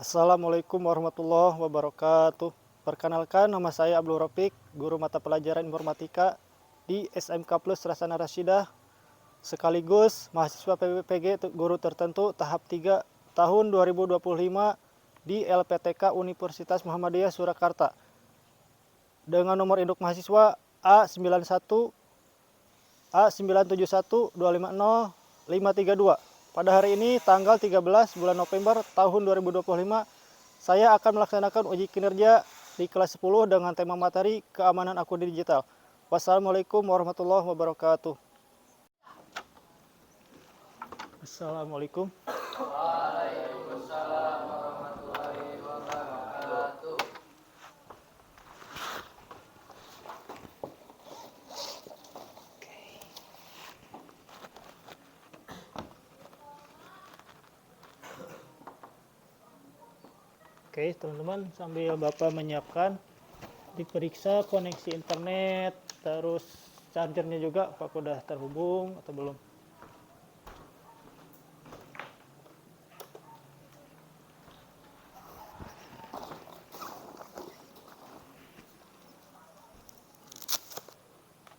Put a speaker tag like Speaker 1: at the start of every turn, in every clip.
Speaker 1: Assalamualaikum warahmatullahi wabarakatuh. Perkenalkan, nama saya Abdul Rafiq, guru mata pelajaran informatika di SMK Plus Rasana Rasyidah, sekaligus mahasiswa PPPG guru tertentu tahap 3 tahun 2025 di LPTK Universitas Muhammadiyah Surakarta. Dengan nomor induk mahasiswa A91 A971250532. Pada hari ini tanggal 13 bulan November tahun 2025, saya akan melaksanakan uji kinerja di kelas 10 dengan tema materi keamanan akun digital. Wassalamualaikum warahmatullahi wabarakatuh. Assalamualaikum.
Speaker 2: Waalaikumsalam warahmatullahi wabarakatuh.
Speaker 1: Oke, teman-teman, sambil Bapak menyiapkan, diperiksa koneksi internet, terus chargernya juga, apakah udah terhubung atau belum.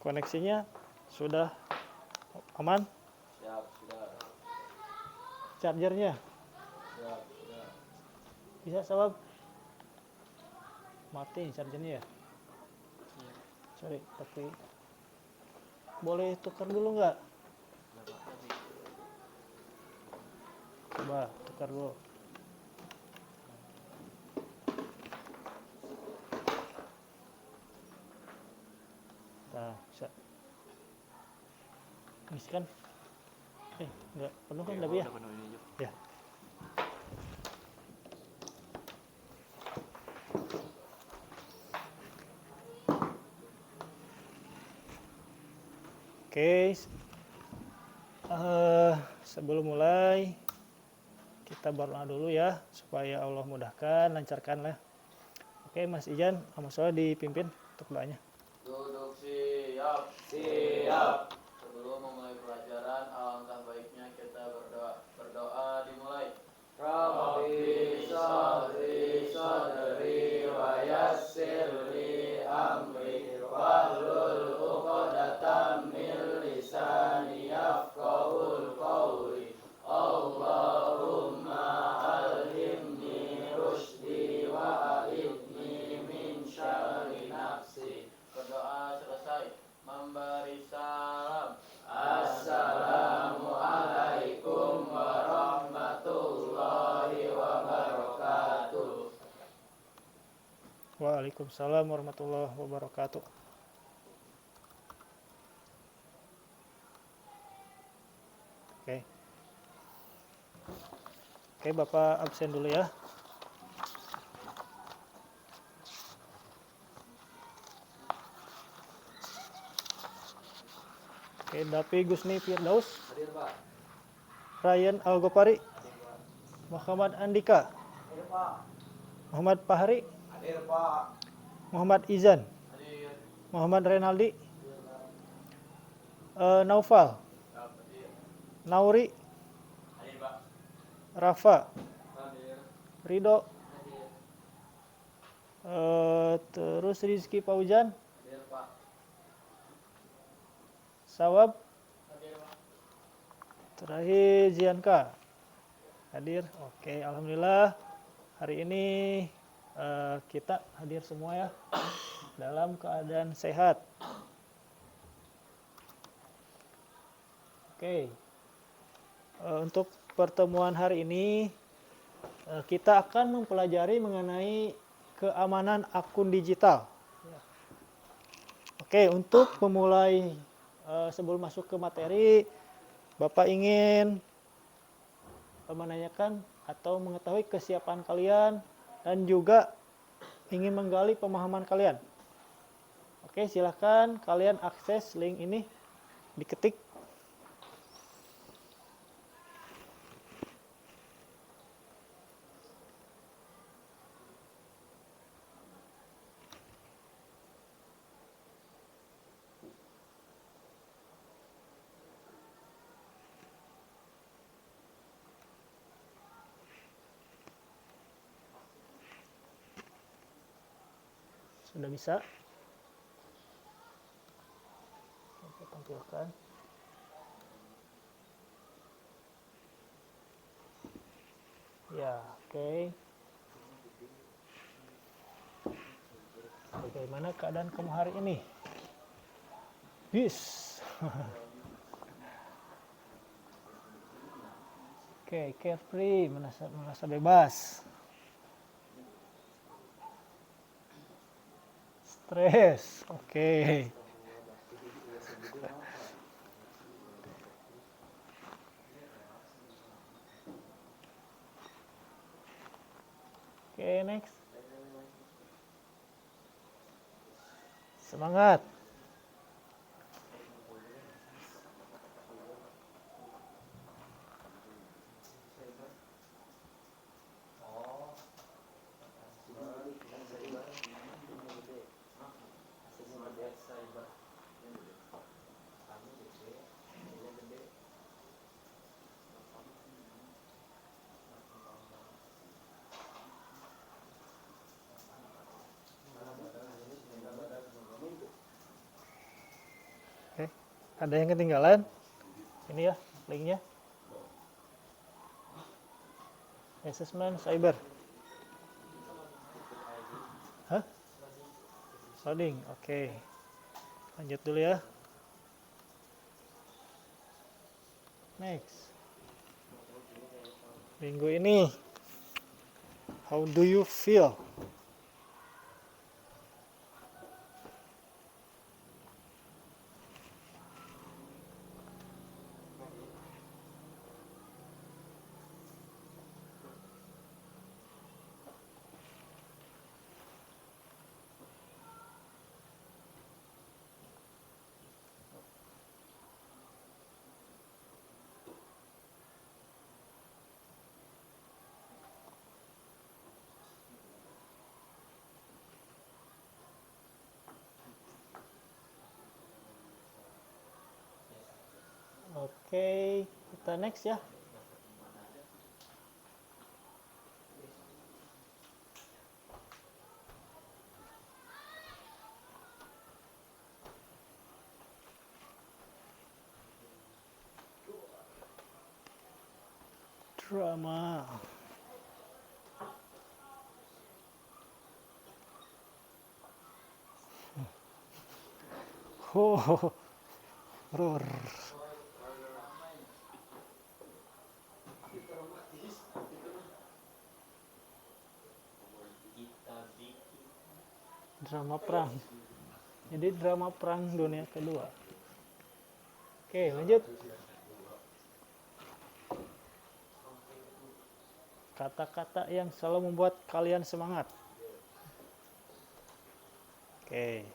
Speaker 1: Koneksinya sudah aman?
Speaker 2: Siap, sudah.
Speaker 1: Chargernya
Speaker 2: Siap, sudah.
Speaker 1: bisa sabab mati chargernya ya? Sorry, tapi boleh tukar dulu nggak? Coba tukar dulu. Nah, bisa. Bisa kan? Nggak penuh kan tapi ya? Ya. Oke, sebelum mulai kita berdoa dulu ya supaya Allah mudahkan, lancarkan lah. Oke, Mas Ijan, Mas Soa dipimpin untuk doanya.
Speaker 2: Duduk siap. Siap. Sebelum memulai pelajaran, alangkah baiknya kita berdoa. Berdoa dimulai. Rabbi sholli sadri wa yassir li amri wahlul 'uqdatam min lisani yafqahul qawli. Allahumma alhimni rusydi wa a'idni min syarri nafsi. Berdoa selesai, memberi salam. Assalamualaikum warahmatullahi wabarakatuh.
Speaker 1: Waalaikumsalam warahmatullahi wabarakatuh. Oke. Oke, Bapak absen dulu ya. Oke, Dapi Gusni Firdaus,
Speaker 2: Hadir, Pak.
Speaker 1: Ryan Algopari, Muhammad Andika,
Speaker 2: Hadir, Pak.
Speaker 1: Muhammad Fahri,
Speaker 2: Hadir, Pak.
Speaker 1: Muhammad Izan,
Speaker 2: Hadir.
Speaker 1: Muhammad Renaldi, Naufal,
Speaker 2: Hadir.
Speaker 1: Nauri,
Speaker 2: Hadir, Pak.
Speaker 1: Rafa,
Speaker 2: Hadir.
Speaker 1: Ridho,
Speaker 2: Hadir.
Speaker 1: terus Rizky Paujan,
Speaker 2: Hadir, Pak.
Speaker 1: Sawab,
Speaker 2: Hadir, Pak.
Speaker 1: terakhir Zianka hadir. Oke, alhamdulillah hari ini kita hadir semua ya dalam keadaan sehat. Oke, untuk pertemuan hari ini kita akan mempelajari mengenai keamanan akun digital. Oke, untuk memulai sebelum masuk ke materi, Bapak ingin menanyakan atau mengetahui kesiapan kalian dan juga ingin menggali pemahaman kalian. Oke, silahkan kalian akses link ini, diketik. Sudah bisa? Oke, tampilkan. Ya, oke. Bagaimana keadaan kamu hari ini? Bis. Oke, carefree, merasa bebas. Stres, oke. Oke, next. Semangat. Oke, ada yang ketinggalan? Ini ya, linknya. Assessment cyber. Hah? Loading, oke. Lanjut dulu ya. Next. Minggu ini, how do you feel? Oke, kita next ya. Drama. Oh, horror. Drama perang. Jadi drama perang dunia kedua. Oke, lanjut. Kata-kata yang selalu membuat kalian semangat. Oke.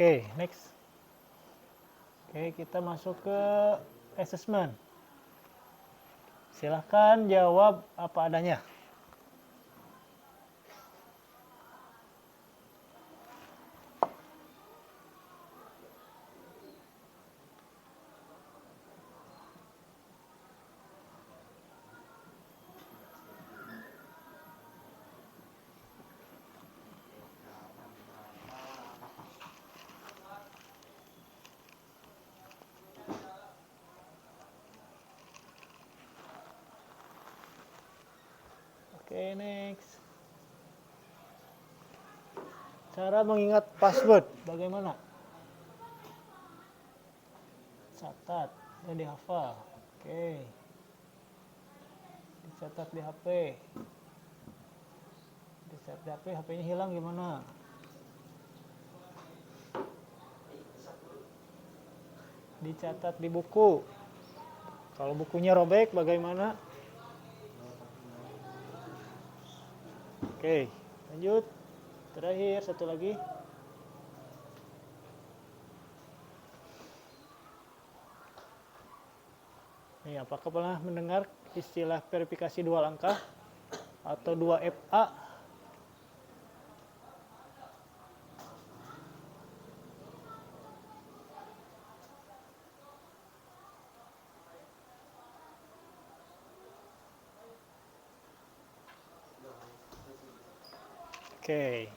Speaker 1: Oke, next. Oke, kita masuk ke assessment. Silahkan jawab apa adanya. Oke, next. Cara mengingat password, bagaimana? Catat dan dihafal. Oke. Dicatat di HP. Dicatat di HP, HP-nya hilang gimana? Dicatat di buku. Kalau bukunya robek bagaimana? Oke, lanjut. Terakhir satu lagi. Nih, apakah pernah mendengar istilah verifikasi dua langkah atau 2FA? Oke.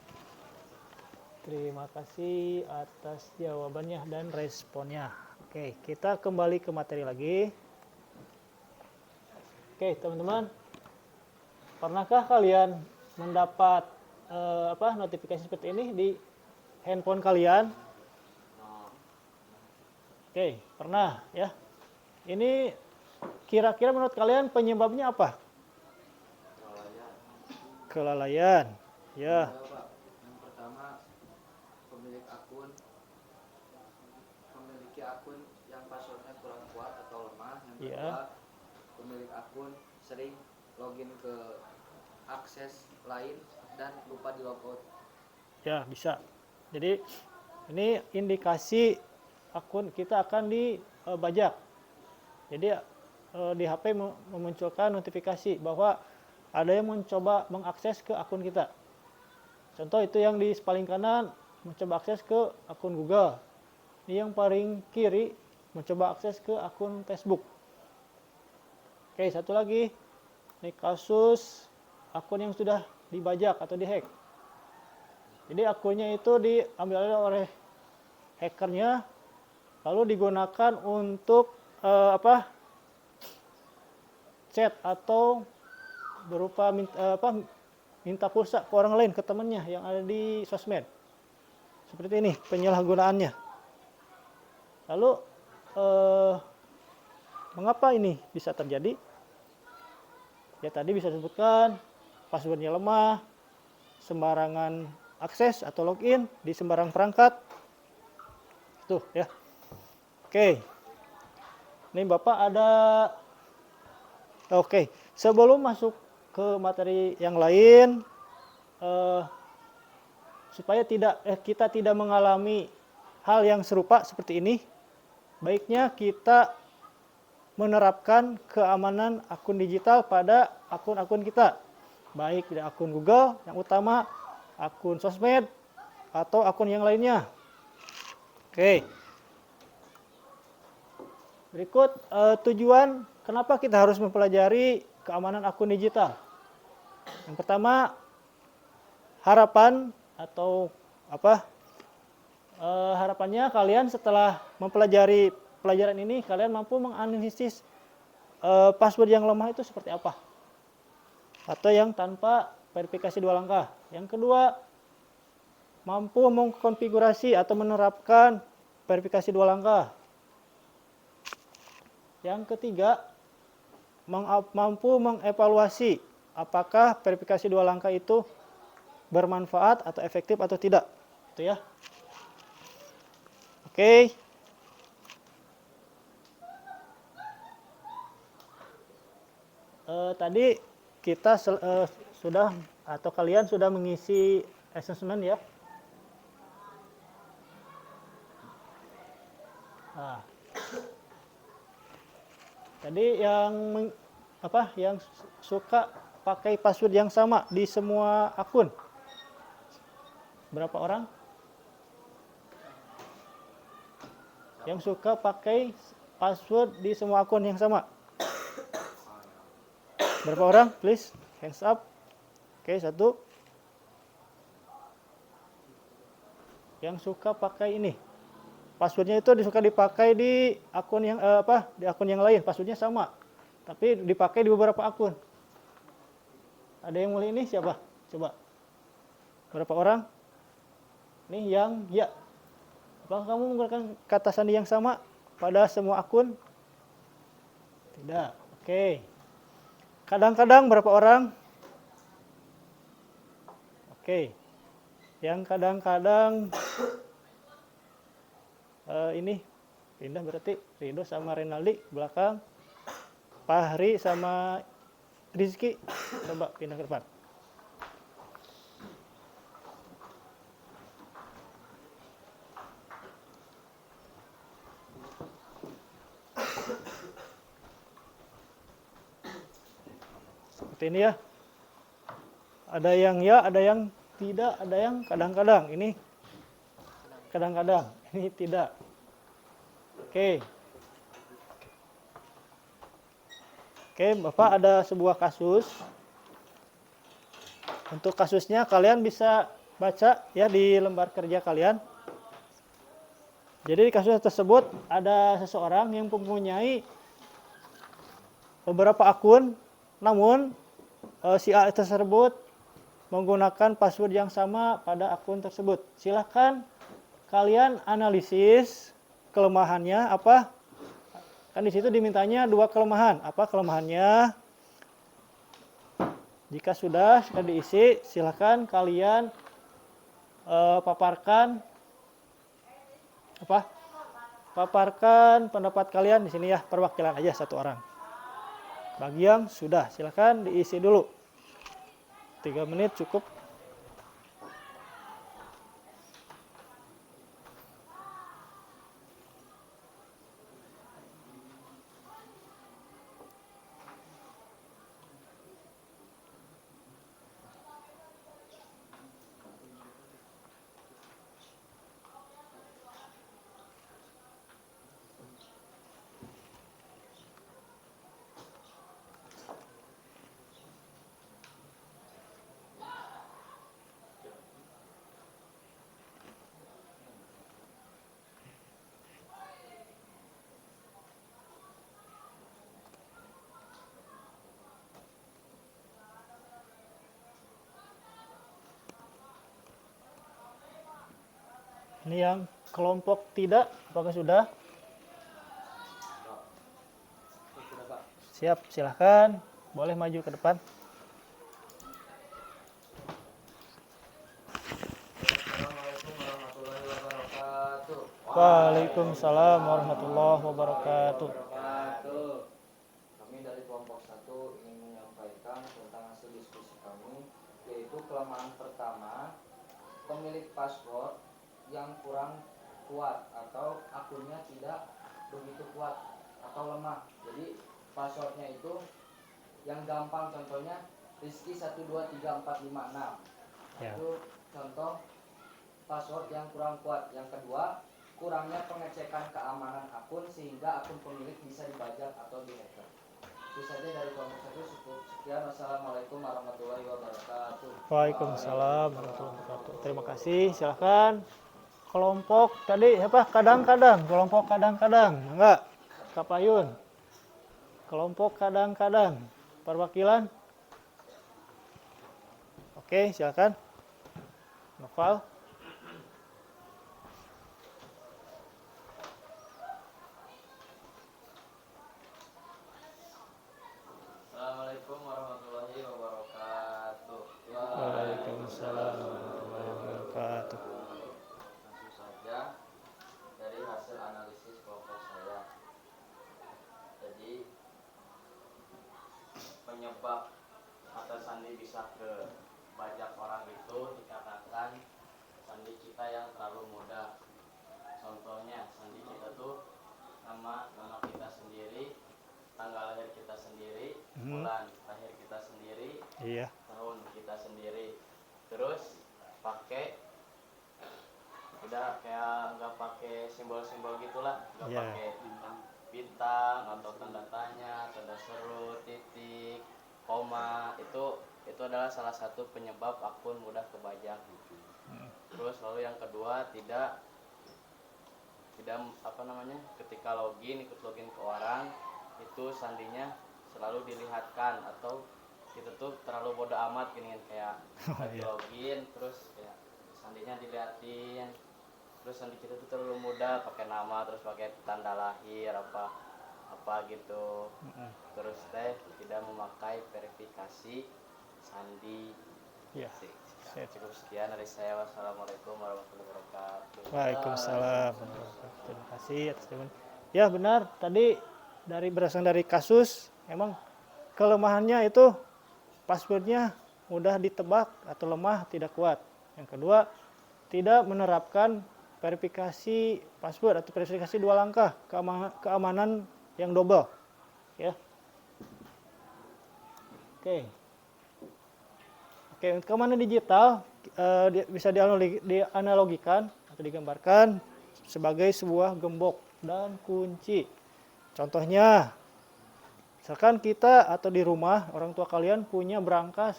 Speaker 1: Terima kasih atas jawabannya dan responnya. Oke, kita kembali ke materi lagi. Oke, teman-teman. Pernahkah kalian mendapat notifikasi seperti ini di handphone kalian? Oke, pernah ya. Ini kira-kira menurut kalian penyebabnya apa? Kelalaian. Ya.
Speaker 2: Yang pertama, pemilik akun memiliki akun yang passwordnya kurang kuat atau lemah. Yang kedua, pemilik akun sering login ke akses lain dan lupa di logout.
Speaker 1: Ya, bisa. Jadi ini indikasi akun kita akan dibajak. Jadi di HP memunculkan notifikasi bahwa ada yang mencoba mengakses ke akun kita. Contoh itu yang di paling kanan mencoba akses ke akun Google. Ini yang paling kiri mencoba akses ke akun Facebook. Oke, satu lagi. Ini kasus akun yang sudah dibajak atau dihack. Jadi akunnya itu diambil oleh hackernya lalu digunakan untuk chat atau berupa minta pulsa ke orang lain, ke temannya yang ada di sosmed. Seperti ini penyalahgunaannya. Lalu mengapa ini bisa terjadi? Ya tadi bisa disebutkan passwordnya lemah, sembarangan akses atau login di sembarang perangkat. Tuh ya. Oke. Ini Bapak ada. Oke, sebelum masuk ke materi yang lain, supaya kita tidak mengalami hal yang serupa seperti ini, baiknya kita menerapkan keamanan akun digital pada akun-akun kita, baik di akun Google yang utama, akun sosmed, atau akun yang lainnya. Oke. Berikut tujuan kenapa kita harus mempelajari keamanan akun digital. Yang pertama, harapan atau harapannya kalian setelah mempelajari pelajaran ini, kalian mampu menganalisis password yang lemah itu seperti apa. Atau yang tanpa verifikasi dua langkah. Yang kedua, mampu mengkonfigurasi atau menerapkan verifikasi dua langkah. Yang ketiga, mampu mengevaluasi apakah verifikasi dua langkah itu bermanfaat atau efektif atau tidak. Itu ya. Oke. Tadi kita sudah atau kalian sudah mengisi assessment ya. Nah, tadi yang suka pakai password yang sama di semua akun, berapa orang? Yang suka pakai password di semua akun yang sama? Berapa orang? Please, hands up. Oke, satu. Yang suka pakai ini. Passwordnya itu suka dipakai di akun yang di akun yang lain, passwordnya sama. Tapi dipakai di beberapa akun. Ada yang mulai ini siapa? Coba. Berapa orang? Nih yang ya. Apakah kamu menggunakan kata sandi yang sama pada semua akun? Tidak. Oke. Kadang-kadang berapa orang? Oke. Yang kadang-kadang ini pindah berarti Rido sama Renaldi belakang. Fahri sama Rizky, coba pindah ke depan. Seperti ini ya. Ada yang ya, ada yang tidak, ada yang kadang-kadang. Ini kadang-kadang, ini tidak. Oke. Oke, Bapak ada sebuah kasus. Untuk kasusnya kalian bisa baca ya di lembar kerja kalian. Jadi di kasus tersebut ada seseorang yang mempunyai beberapa akun, namun si A tersebut menggunakan password yang sama pada akun tersebut. Silahkan kalian analisis kelemahannya apa. Kan di situ dimintanya 2 kelemahan. Apa kelemahannya? Jika sudah diisi, silahkan kalian paparkan pendapat kalian di sini ya, perwakilan aja 1 orang. Bagi yang sudah, silahkan diisi dulu. 3 menit cukup. Ini yang kelompok tidak, apakah sudah?
Speaker 2: Sudah, Pak.
Speaker 1: Siap, silahkan. Boleh maju ke depan.
Speaker 2: Assalamualaikum warahmatullahi wabarakatuh.
Speaker 1: Waalaikumsalam warahmatullahi wabarakatuh.
Speaker 2: Kami dari kelompok 1 ingin menyampaikan tentang hasil diskusi kami, yaitu kelemahan pertama, pemilik password yang kurang kuat atau akunnya tidak begitu kuat atau lemah. Jadi passwordnya itu yang gampang, contohnya Rizky 123456.
Speaker 1: Ya.
Speaker 2: Itu contoh password yang kurang kuat. Yang kedua, kurangnya pengecekan keamanan akun sehingga akun pemilik bisa dibajak atau dihacker. Itu saja dari kelompok 1. Cukup sekian. Wassalamualaikum warahmatullahi wabarakatuh.
Speaker 1: Waalaikumsalam warahmatullahi wabarakatuh. Terima kasih. Silahkan. Kelompok tadi apa? Kadang-kadang. Kelompok kadang-kadang. Enggak. Kapayun. Kelompok kadang-kadang. Perwakilan. Oke, silakan. Noval.
Speaker 2: Assalamualaikum warahmatullahi wabarakatuh.
Speaker 1: Waalaikumsalam warahmatullahi wabarakatuh.
Speaker 2: Langsung saja dari hasil analisis kelompok saya. Jadi penyebab atau sandi bisa ke bajak orang itu dikarenakan sandi kita yang terlalu mudah. Contohnya sandi kita tuh nama kita sendiri, tanggal lahir kita sendiri, bulan lahir kita sendiri,
Speaker 1: Iya.
Speaker 2: tahun kita sendiri. Terus pakai udah kayak nggak pakai simbol-simbol gitulah, nggak
Speaker 1: Iya.
Speaker 2: pakai bintang atau tanda tanya, tanda seru, titik, koma. Itu adalah salah satu penyebab akun mudah kebajak. Terus lalu yang kedua, tidak ketika ikut login ke orang itu sandinya selalu dilihatkan, atau kita tuh terlalu bodo amat gini kan, kayak lagi login terus kayak sandinya diliatin. Terus sandi kita tuh terlalu mudah, pakai nama terus pakai tanda lahir apa gitu. Terus tidak memakai verifikasi sandi.
Speaker 1: Iya.
Speaker 2: Cukup sekian dari saya. Wassalamualaikum warahmatullahi wabarakatuh.
Speaker 1: Waalaikumsalam. Terima kasih atas jawaban. Ya benar, tadi berdasarkan dari kasus Emang kelemahannya itu passwordnya mudah ditebak atau lemah, tidak kuat. Yang kedua, tidak menerapkan verifikasi password atau verifikasi 2 langkah, keamanan yang double. Ya. Oke. Oke, untuk keamanan digital bisa dianalogikan atau digambarkan sebagai sebuah gembok dan kunci. Contohnya, misalkan kita atau di rumah orang tua kalian punya berangkas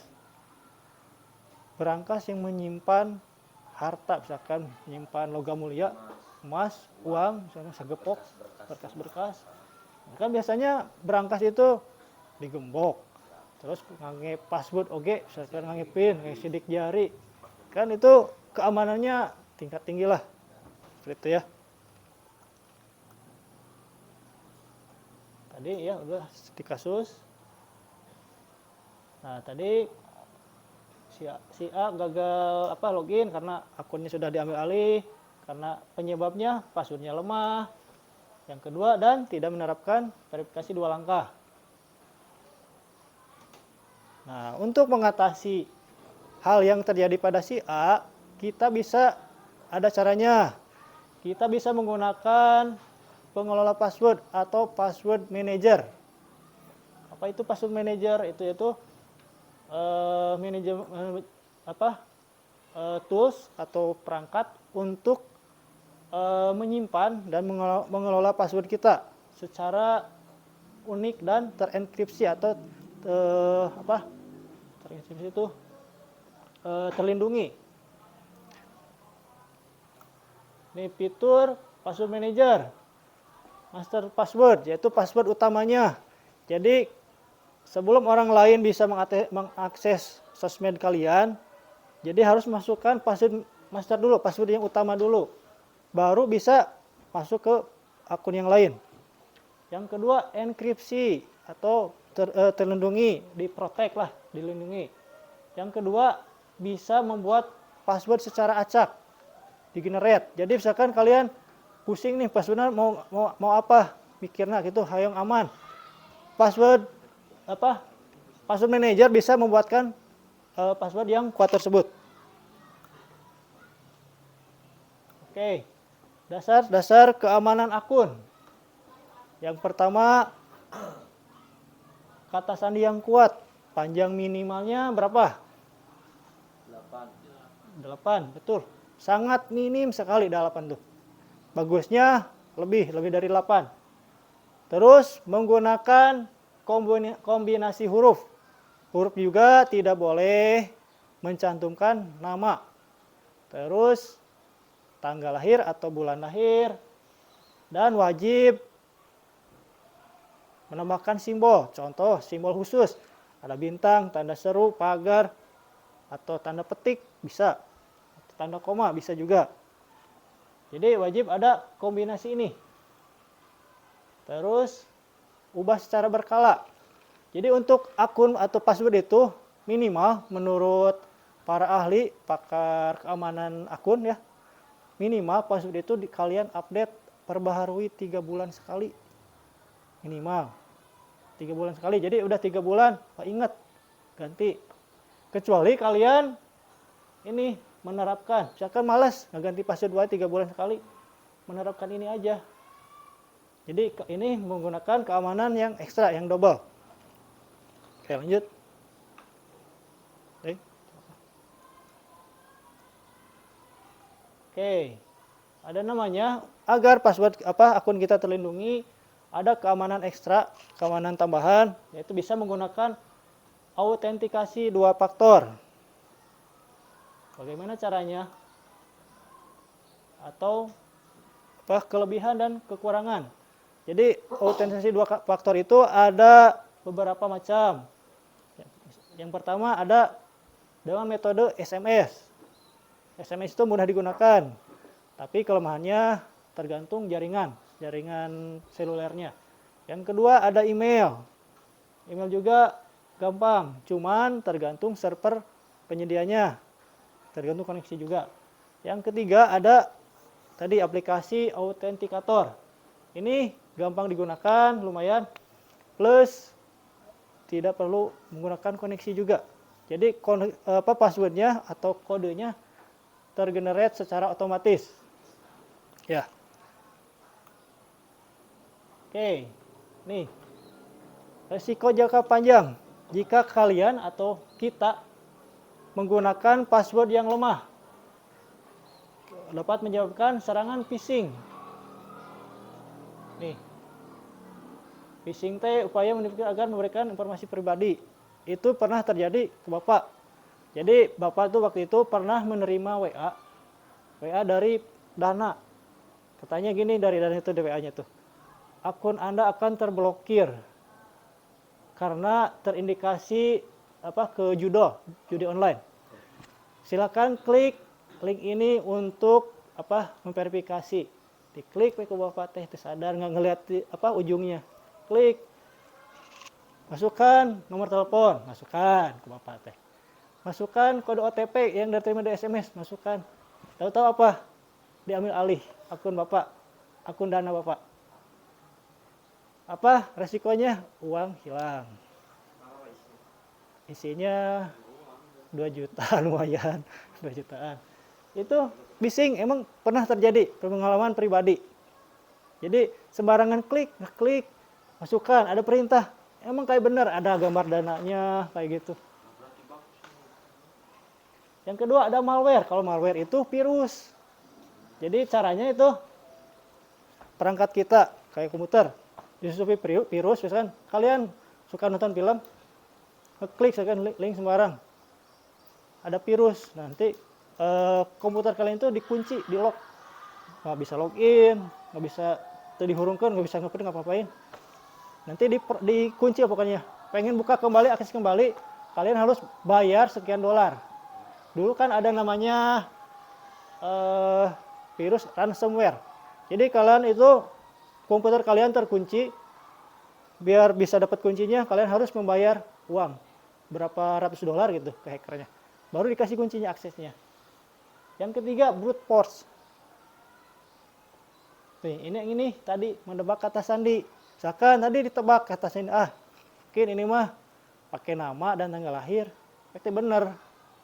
Speaker 1: yang menyimpan harta, misalkan menyimpan logam mulia, emas, uang, misalnya segepok, berkas-berkas. Kan biasanya berangkas itu digembok, terus ngangge password oke, misalkan ngangge pin, ngangge sidik jari, kan itu keamanannya tingkat tinggi lah, seperti itu ya. Tadi ya udah di kasus. Nah tadi si A gagal login karena akunnya sudah diambil alih, karena penyebabnya passwordnya lemah. Yang kedua, dan tidak menerapkan verifikasi 2 langkah. Nah, untuk mengatasi hal yang terjadi pada si A, kita bisa, ada caranya. Kita bisa menggunakan pengelola password atau password manager. Apa itu password manager? Itu tools atau perangkat untuk menyimpan dan mengelola password kita secara unik dan terenkripsi atau terenkripsi itu terlindungi. Ini fitur password manager, master password, yaitu password utamanya. Jadi sebelum orang lain bisa mengakses sosmed kalian, jadi harus masukkan password master dulu, password yang utama dulu, baru bisa masuk ke akun yang lain. Yang kedua, enkripsi atau terlindungi, diprotek lah, dilindungi. Yang kedua, bisa membuat password secara acak, di-generate. Jadi misalkan kalian pusing nih passwordnya mau apa, mikirnya gitu, hayang aman. Password manager bisa membuatkan password yang kuat tersebut. Oke. Dasar keamanan akun. Yang pertama, kata sandi yang kuat. Panjang minimalnya berapa? 8, betul. Sangat minim sekali 8 tuh. Bagusnya lebih dari 8. Terus menggunakan kombinasi huruf. Huruf juga tidak boleh mencantumkan nama. Terus tanggal lahir atau bulan lahir, dan wajib menambahkan simbol. Contoh simbol khusus, ada bintang, tanda seru, pagar, atau tanda petik bisa, tanda koma bisa juga. Jadi wajib ada kombinasi ini. Terus ubah secara berkala. Jadi untuk akun atau password itu minimal menurut para ahli pakar keamanan akun ya, minimal password itu kalian update, perbaharui 3 bulan sekali. Minimal 3 bulan sekali. Jadi udah 3 bulan, ingat ganti. Kecuali kalian ini menerapkan, misalkan malas ganti password 3 bulan sekali, menerapkan ini aja. Jadi ini menggunakan keamanan yang ekstra, yang double. Oke, lanjut. Oke, ada namanya agar password akun kita terlindungi, ada keamanan ekstra, keamanan tambahan, yaitu bisa menggunakan autentikasi 2 faktor. Bagaimana caranya? Atau kelebihan dan kekurangan. Jadi autentikasi 2 faktor itu ada beberapa macam. Yang pertama ada dengan metode SMS. SMS itu mudah digunakan, tapi kelemahannya tergantung jaringan selulernya. Yang kedua ada email. Email juga gampang, cuman tergantung server penyedianya, tergantung koneksi juga. Yang ketiga ada tadi aplikasi autentikator. Ini gampang digunakan, lumayan, plus tidak perlu menggunakan koneksi juga. Jadi passwordnya atau kodenya tergenerate secara otomatis. Ya. Oke, nih resiko jangka panjang jika kalian atau kita menggunakan password yang lemah dapat menyebabkan serangan phishing. Nih, phishing upaya menipu agar memberikan informasi pribadi. Itu pernah terjadi ke Bapak. Jadi Bapak tuh waktu itu pernah menerima WA dari Dana. Katanya gini dari Dana itu WA-nya tuh. Akun Anda akan terblokir karena terindikasi ke judi online. Silakan klik link ini untuk memverifikasi. Diklik ke Bapak teh sadar nggak ngelihat ujungnya. Klik. Masukkan nomor telepon, masukkan ke Bapak teh. Masukkan kode OTP yang diterima di SMS, masukkan. Tahu-tahu apa? Diambil alih akun Bapak, akun Dana Bapak. Apa resikonya? Uang hilang. Isinya 2 juta lumayan, 2 jutaan. Itu phishing emang pernah terjadi, pengalaman pribadi. Jadi sembarangan klik, masukkan, ada perintah. Emang kayak benar ada gambar dananya kayak gitu. Yang kedua ada malware. Kalau malware itu virus. Jadi caranya itu perangkat kita kayak komputer disusupi virus, misalkan kalian suka nonton film, ngeklik link sembarang, ada virus, nanti komputer kalian itu dikunci, di lock, nggak bisa login, nggak bisa dihurungkan, nggak bisa ngapain, nanti dikunci pokoknya. Pengen buka kembali, akses kembali, kalian harus bayar sekian dolar. Dulu kan ada namanya virus ransomware. Jadi kalian itu komputer kalian terkunci, biar bisa dapat kuncinya kalian harus membayar uang berapa ratus dolar gitu ke hackernya, baru dikasih kuncinya, aksesnya. Yang ketiga brute force. Nih, ini tadi menebak kata sandi. Misalkan tadi ditebak kata sandi, mungkin ini mah pakai nama dan tanggal lahir, berarti bener.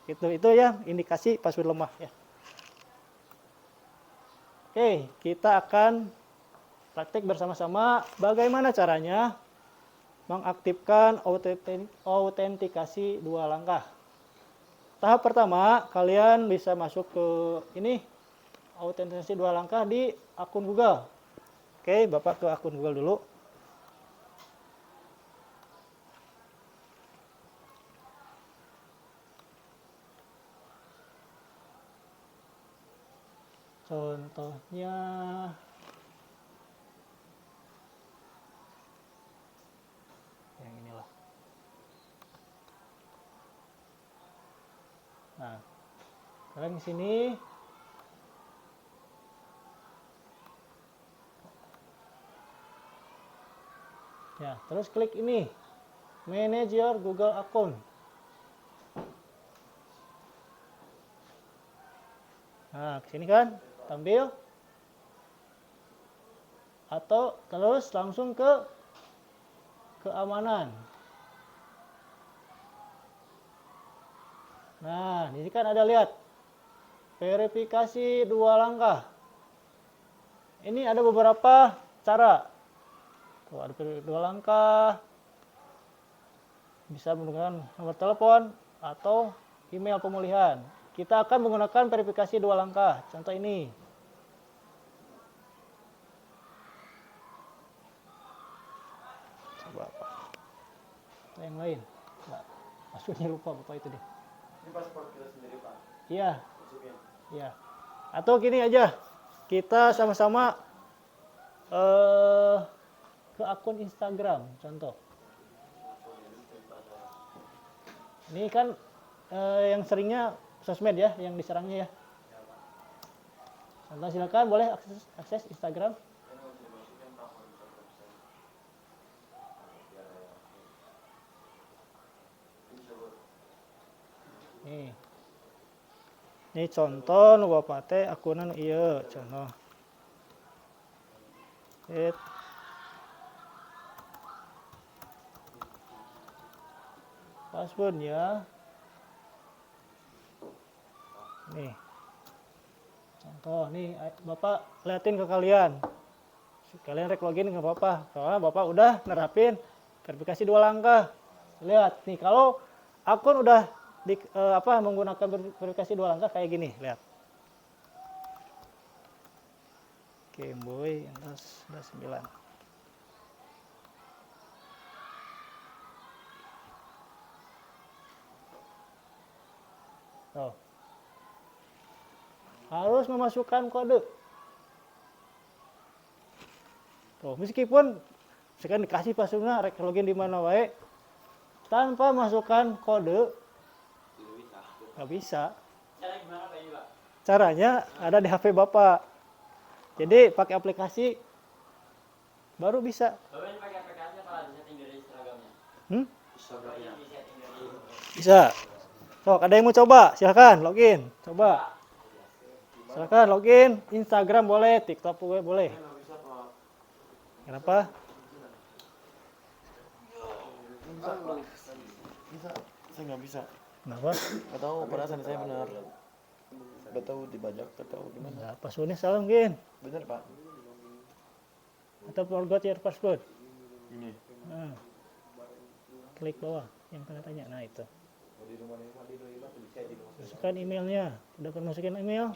Speaker 1: Itu ya indikasi password lemah ya. Oke, kita akan praktik bersama-sama bagaimana caranya mengaktifkan autentikasi 2 langkah. Tahap pertama, kalian bisa masuk ke ini autentikasi 2 langkah di akun Google. Oke, Bapak ke akun Google dulu. Contohnya yang inilah. Nah, kalian di sini ya, terus klik ini manage your Google account. Nah, kesini kan tampil, atau terus langsung ke keamanan. Nah, di sini kan ada lihat verifikasi 2 langkah. Ini ada beberapa cara. Tuh, ada 2 langkah. Bisa menggunakan nomor telepon atau email pemulihan. Kita akan menggunakan verifikasi 2 langkah. Contoh ini. Coba apa? Atau yang lain. Nah, maksudnya lupa Bapak itu deh.
Speaker 2: Ini paspor kita sendiri, Pak.
Speaker 1: Iya.
Speaker 2: Masukin.
Speaker 1: Iya. Atau gini aja. Kita sama-sama ke akun Instagram, contoh. Ini kan yang seringnya sosmed ya, yang diserangnya ya. Contoh, silakan boleh akses Instagram. Ini contoh nu Bapak teh akunan ieu contoh. passwordnya. Nih, contoh nih Bapak liatin ke kalian. Kalian rek login nggak apa-apa, soalnya Bapak udah nerapin verifikasi 2 langkah. Lihat nih, kalau akun udah menggunakan verifikasi 2 langkah kayak gini, lihat. Oke, boy, udah 9. Tuh. Harus memasukkan kode. Tuh, meskipun misalkan dikasih passwordnya rek login di mana wae, tanpa masukkan kode nggak bisa. Caranya ada di HP Bapak. Jadi pakai aplikasi baru bisa.
Speaker 2: Bapak ini pakai aplikasi apa di setting dari seragamnya?
Speaker 1: Bisa. Sok, ada yang mau coba? Silahkan login. Coba. Silahkan login. Instagram boleh, TikTok boleh. Kenapa?
Speaker 3: Bisa, saya nggak bisa.
Speaker 1: Kenapa?
Speaker 3: Nggak tahu perasaan saya benar. Nggak tahu dibajak, nggak tahu gimana.
Speaker 1: Nah, passwordnya salah mungkin.
Speaker 3: Benar Pak.
Speaker 1: Atau forgot your password.
Speaker 3: Ini.
Speaker 1: Nah. Klik bawah yang tanda tanya. Nah, itu. Masukkan emailnya. Udah pernah masukin email?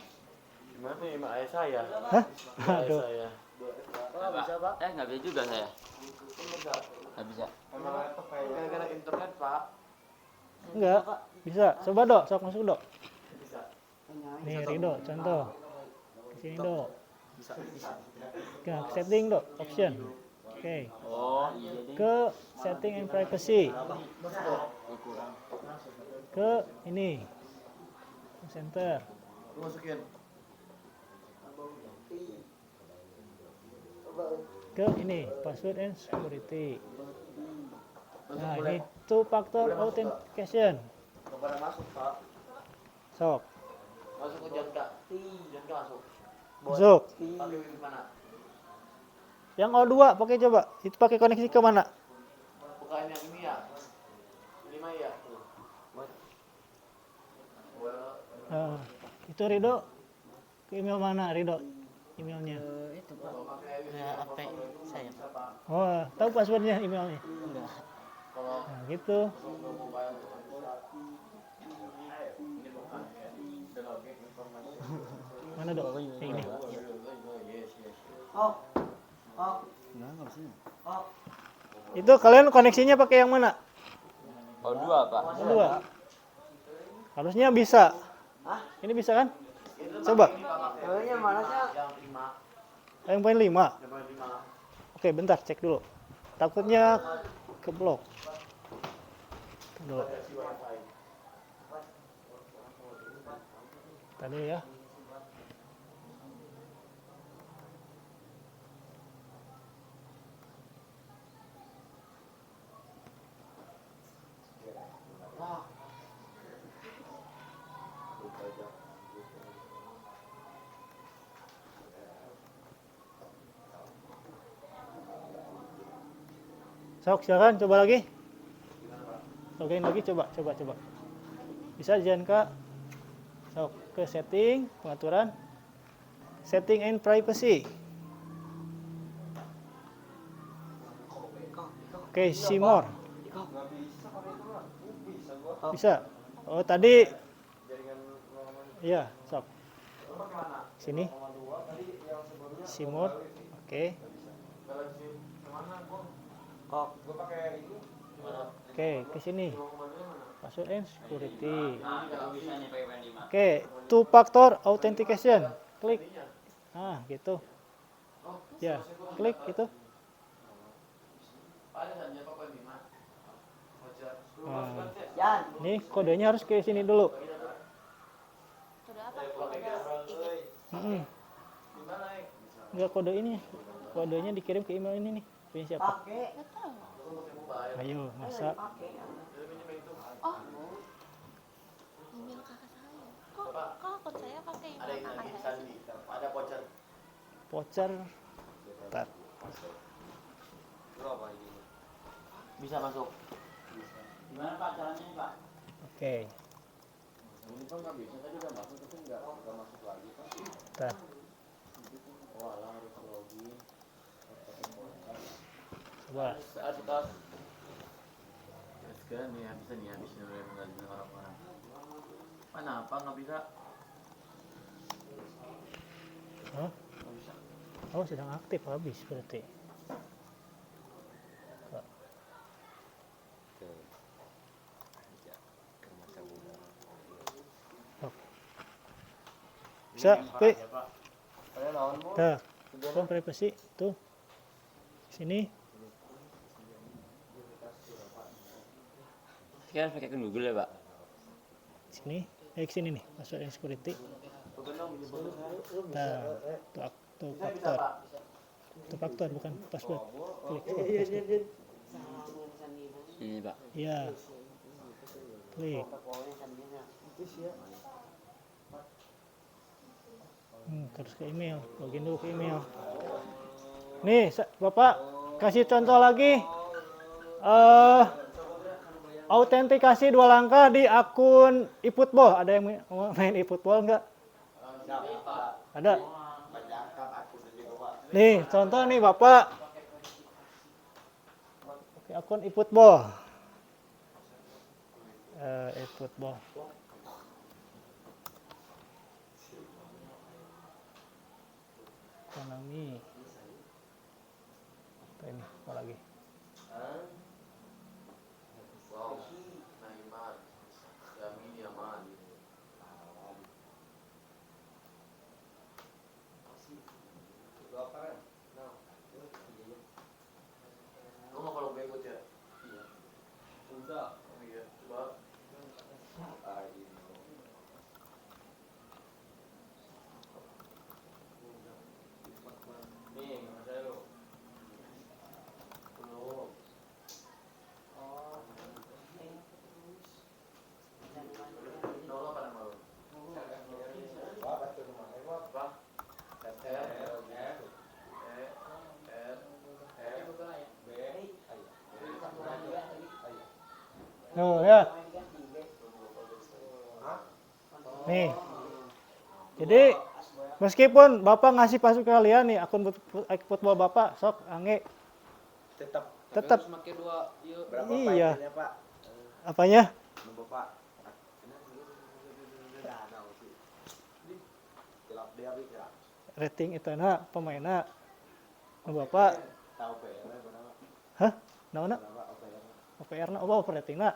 Speaker 3: Gimana nih email ayah saya?
Speaker 1: Hah?
Speaker 3: Ayah
Speaker 1: Aduh.
Speaker 3: saya.
Speaker 2: Bisa Pak? Nggak bisa juga saya. Nggak bisa.
Speaker 3: Emang laptop kayak gara-gara internet Pak.
Speaker 1: Enggak. Bisa. Coba dok. Sok masuk dok.
Speaker 3: Bisa.
Speaker 1: Nih Rido. Contoh. Kesini dok.
Speaker 3: Bisa.
Speaker 1: Ke setting dok. Option. Oke.
Speaker 2: Oh iya deh.
Speaker 1: Ke setting and privacy. Ke ini. Center.
Speaker 3: Masukin.
Speaker 1: Ke ini. Password and security. Nah ini two factor authentication.
Speaker 3: Kepada masuk Pak.
Speaker 1: Sok.
Speaker 3: Masuk ke Janka. Janka masuk.
Speaker 1: Masuk.
Speaker 3: Pakai wifi mana?
Speaker 1: Yang O2 pakai coba. Itu pakai koneksi ke mana?
Speaker 3: Bukan yang ini ya. Ini mah ya.
Speaker 1: Nah, itu Rido. Ke email mana Rido? Emailnya.
Speaker 4: Itu Pak, HP saya.
Speaker 1: Oh, tahu passwordnya emailnya?
Speaker 4: Enggak.
Speaker 1: Nah, gitu. Mana dok? Yang ini. Itu kalian koneksinya pakai yang mana?
Speaker 2: Oh dua Pak.
Speaker 1: Dua. Harusnya bisa. Ini bisa kan? Coba.
Speaker 4: Yang mana sih?
Speaker 1: Yang poin 5. Oke, bentar cek dulu. Takutnya keblok. Dulu. Tadi ya. Sok, silakan coba lagi. Login lagi, coba. Bisa Janka. Sok, ke setting, pengaturan. Setting and privacy. Oke, see more. Bisa. Oh, tadi. Iya, sok. Sini. See more. Oke. Oke, ke sini. Password and security. Oke, two factor authentication. Klik. Nah, gitu. Ya, klik gitu. Nah, ini kodenya harus ke sini dulu.
Speaker 5: Kode apa? Kode IG.
Speaker 1: Enggak, kode ini. Kodenya dikirim ke email ini nih. Punya siapa?
Speaker 5: Nggak tahu.
Speaker 1: Ayo, masa.
Speaker 5: Oh. Email kakak saya. Kok akun saya pakai email kakak saya sih?
Speaker 3: Ada voucher.
Speaker 1: Voucher. Tar.
Speaker 3: Bisa masuk.
Speaker 1: Oke.
Speaker 3: Ini kan nggak bisa tadi udah masuk tapi nggak masuk lagi kan.
Speaker 1: Bentar.
Speaker 3: Oh alah harus login.
Speaker 1: Coba.
Speaker 3: Saat tos. Sekarang nih bisa nih habis nungguin orang-orang. Mana apa nggak bisa?
Speaker 1: Hah?
Speaker 3: Nggak bisa.
Speaker 1: Oh, sedang aktif habis berarti. Bisa, Pi.
Speaker 3: Ada naon bu?
Speaker 1: Tuh, tuh privasi, tuh. Sini.
Speaker 2: Sekarang pakai ke Google ya, Pak?
Speaker 1: Sini. Sini nih, password yang security. Nah, tuh faktor. Itu faktor bukan password. Klik password.
Speaker 2: Ini, Pak.
Speaker 1: Iya. Klik. Terus ke email, login dulu ke email. Nih, Bapak kasih contoh lagi. Autentikasi 2 langkah di akun eFootball. Ada yang main eFootball nggak? Ada. Nih, contoh nih Bapak. Oke, akun eFootball. eFootball. Konami. Apa ini? Apa lagi?
Speaker 3: Wow, Naiman, Yamin Yaman. Lu mau kalau gue ikut ya? Iya. Udah. Oh iya, coba. Nih, Mas Ayu. Belum. Nol apa nama lu? Apa?
Speaker 1: Tuh, lihat. Nih. Jadi meskipun Bapak ngasih password ke kalian nih akun football Bapak, sok angge. Tetap
Speaker 3: Pakai dua, yuk.
Speaker 1: iya. Apanya?
Speaker 3: Bapak.
Speaker 1: Rating itu pemainnya. Bapak.
Speaker 3: Tahu PR berapa?
Speaker 1: Hah? Naona? OPR-na apa ratingna?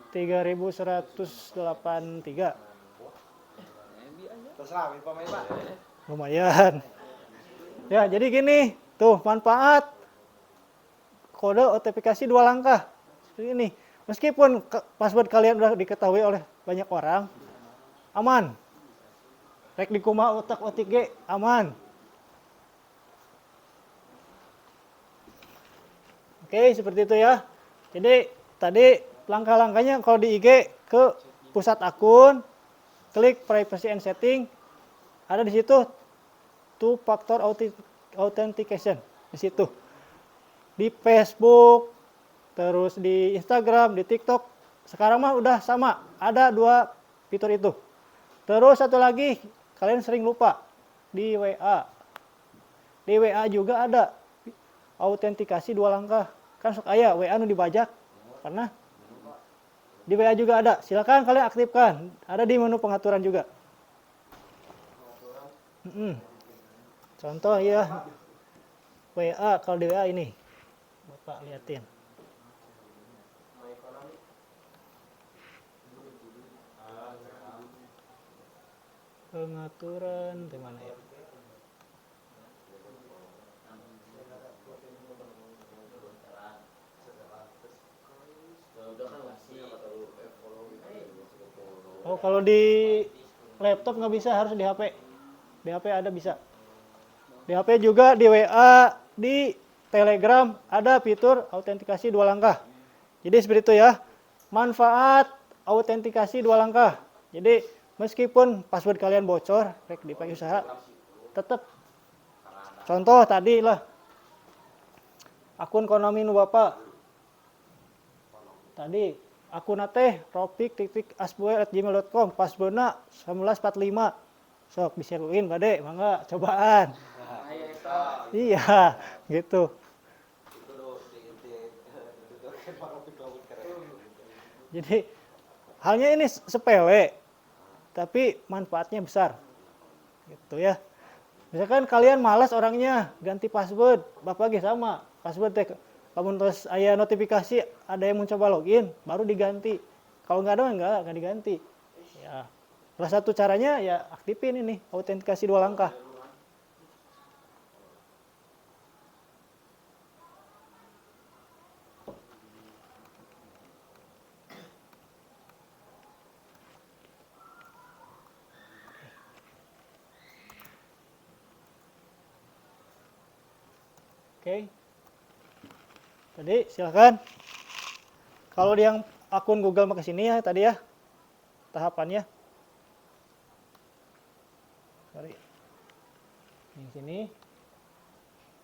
Speaker 1: 3183.
Speaker 3: Terserah, pemain Pak.
Speaker 1: Lumayan. Ya, jadi gini, tuh manfaat kode autentikasi 2 langkah. Seperti ini. Meskipun password kalian udah diketahui oleh banyak orang, aman. Rek di kumaha otak-otik ge aman. Oke, seperti itu ya. Jadi tadi langkah-langkahnya kalau di IG ke pusat akun, klik privacy and setting, ada di situ two factor authentication di situ. Di Facebook, terus di Instagram, di TikTok, sekarang mah udah sama, ada 2 fitur itu. Terus satu lagi, kalian sering lupa di WA. Di WA juga ada autentikasi 2 langkah. Kan sok aya WA nu dibajak. Karena di WA juga ada. Silakan kalian aktifkan. Ada di menu pengaturan juga. Contoh ya. WA kalau di WA ini. Bapak liatin. Pengaturan di mana ya? Oh, kalau di laptop nggak bisa, harus di HP. Di HP ada bisa. Di HP juga, di WA, di Telegram ada fitur autentikasi 2 langkah. Jadi seperti itu ya. Manfaat autentikasi 2 langkah. Jadi meskipun password kalian bocor, rek dipakai usaha, tetap. Contoh tadi lah. Akun Konami nu Bapak. tadi akun teh ropik.asboy@gmail.com, passwordna 1945. Sok diseruin bade, mangga cobaan. Iya, gitu. Jadi halnya ini sepele, tapi manfaatnya besar. Gitu ya. Misalkan kalian malas orangnya ganti password, Bapak lagi sama. Password teh kamu terus aya notifikasi ada yang mencoba login, baru diganti. Kalau nggak ada nggak diganti. Ya. Salah satu caranya ya aktifin ini autentikasi 2 langkah. Oke. Tadi silakan. Kalau yang akun Google mah ke sini ya tadi ya. Tahapannya. Sorry. Yang sini.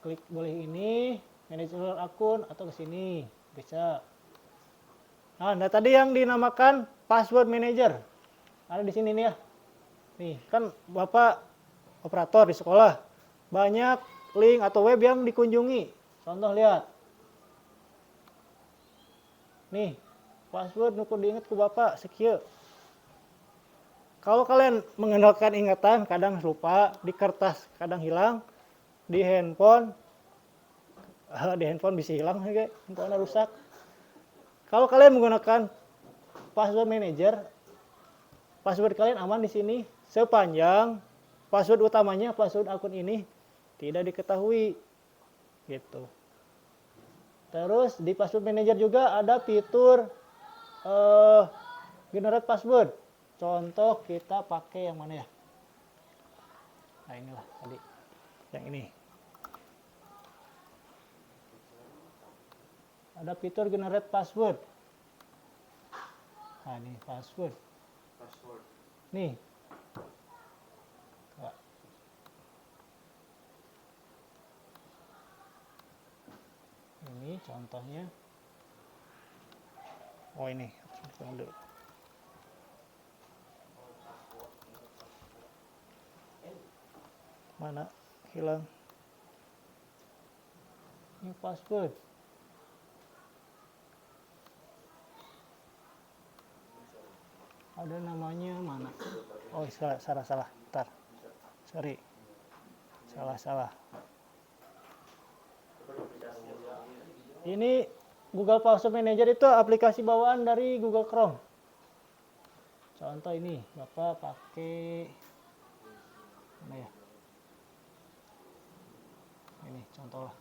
Speaker 1: Klik boleh ini, manage akun atau ke sini. Bisa. Nah, tadi yang dinamakan password manager. Ada di sini nih ya. Nih, kan Bapak operator di sekolah. Banyak link atau web yang dikunjungi. Contoh lihat. Nih, password nukur diingat ke Bapak sekieu. Kalau kalian mengandalkan ingatan, kadang lupa, di kertas kadang hilang, di handphone bisa hilang, handphone rusak. Kalau kalian menggunakan password manager, password kalian aman di sini sepanjang password utamanya, password akun ini tidak diketahui. Gitu. Terus di password manager juga ada fitur generate password. Contoh kita pakai yang mana ya? Nah inilah tadi, yang ini. Ada fitur generate password. Nah ini password. Nih. Ini contohnya. Oh ini. Mana? Hilang. Ini password. Ada namanya mana? Oh salah. Ntar. Sorry. Salah. Ini Google Password Manager itu aplikasi bawaan dari Google Chrome. Contoh ini, Bapak pakai mana ya? Ini contoh lah.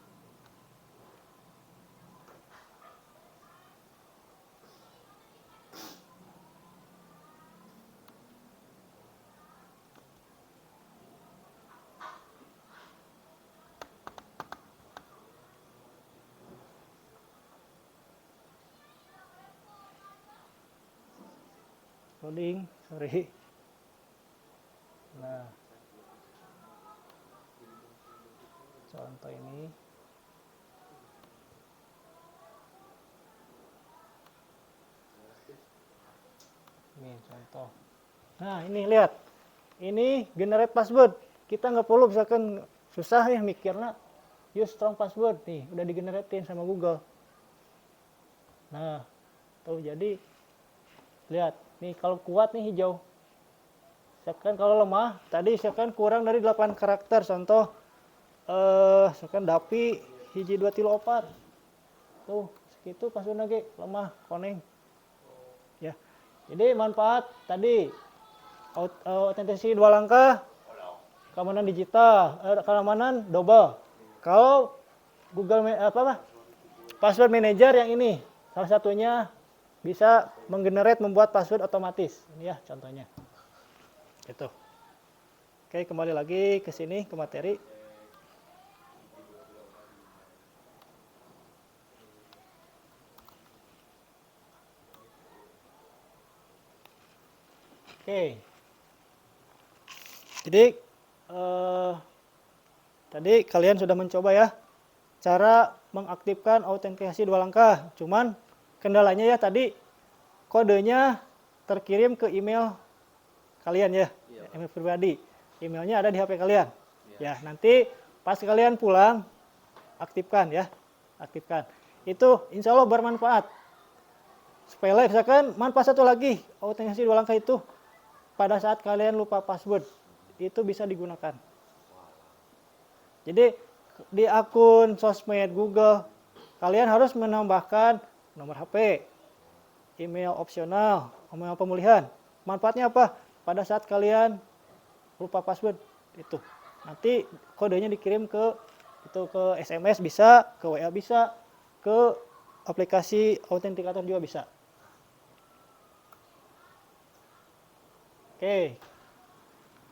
Speaker 1: Loading, sorry. Nah, contoh ini. Ini contoh. Nah, ini lihat. Ini generate password. Kita nggak perlu misalkan susah ya mikirnya. Use strong password nih, udah digeneratein sama Google. Nah, tuh jadi lihat. Nih kalau kuat nih hijau. Misalkan kalau lemah, tadi misalkan kurang dari 8 karakter. Contoh misalkan dapi hiji 2 3 4. Tuh, segitu password lagi lemah, koneng. Ya. Jadi manfaat tadi autentikasi 2 langkah, keamanan digital, keamanan double. Kalau Google password manager yang ini salah satunya bisa membuat password otomatis. Ini ya contohnya. Gitu. Oke, kembali lagi ke sini ke materi. Oke. Jadi tadi kalian sudah mencoba ya cara mengaktifkan autentikasi 2 langkah. Cuman kendalanya ya tadi kodenya terkirim ke email kalian ya, email pribadi. Emailnya ada di HP kalian. Ya, nanti pas kalian pulang aktifkan ya, aktifkan. Itu insya Allah bermanfaat. Sepele, misalkan manfaat satu lagi, autentikasi 2 langkah itu pada saat kalian lupa password itu bisa digunakan. Jadi di akun sosmed Google kalian harus menambahkan nomor HP, email opsional, email pemulihan. Manfaatnya apa? Pada saat kalian lupa password itu nanti kodenya dikirim ke SMS bisa, ke WA bisa, ke aplikasi autentikator juga bisa. Oke,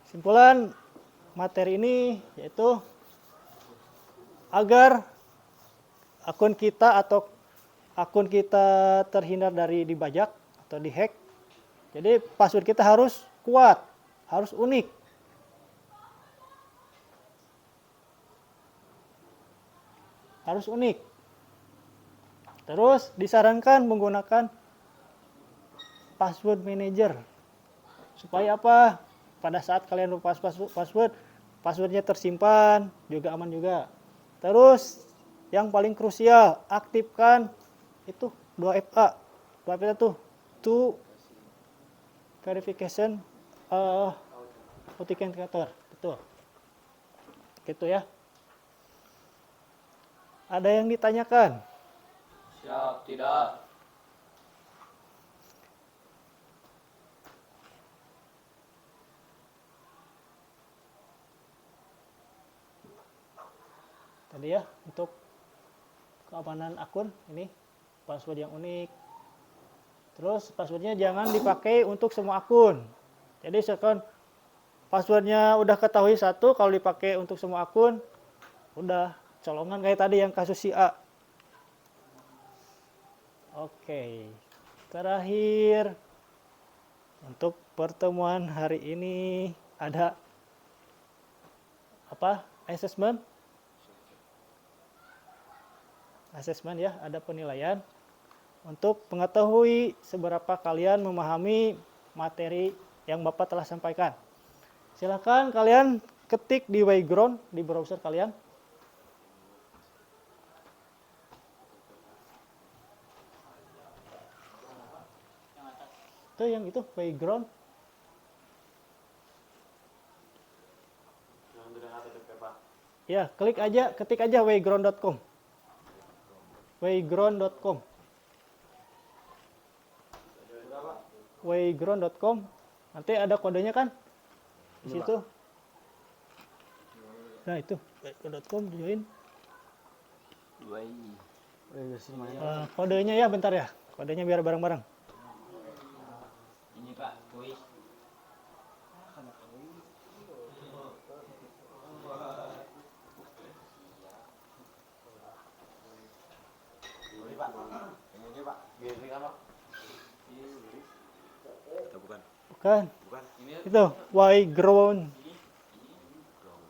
Speaker 1: kesimpulan materi ini yaitu agar akun kita terhindar dari dibajak atau dihack. Jadi password kita harus kuat, harus unik. Harus unik. Terus disarankan menggunakan password manager. Supaya apa? Pada saat kalian lupa passwordnya tersimpan, juga aman juga. Terus yang paling krusial, aktifkan itu 2FA. 2FA itu two verification authenticator. Betul. Gitu ya. Ada yang ditanyakan?
Speaker 3: Siap, tidak.
Speaker 1: Tadi ya, untuk keamanan akun ini password yang unik. Terus passwordnya jangan dipakai untuk semua akun. Jadi misalkan passwordnya udah ketahui satu, kalau dipakai untuk semua akun udah colongan kayak tadi yang kasus si A. Oke, terakhir untuk pertemuan hari ini ada apa? Assessment ya, ada penilaian untuk mengetahui seberapa kalian memahami materi yang Bapak telah sampaikan. Silakan kalian ketik di Wayground di browser kalian. Itu yang itu Wayground. Ya, klik aja, ketik aja wayground.com. Wayground.com. Wayground.com. Nanti ada kodenya kan? Di situ. Nah, itu wayground.com join. Kodenya ya bentar ya. Kodenya biar bareng-bareng.
Speaker 2: Ini Pak, kuis.
Speaker 1: Bukan. Itu Wayground.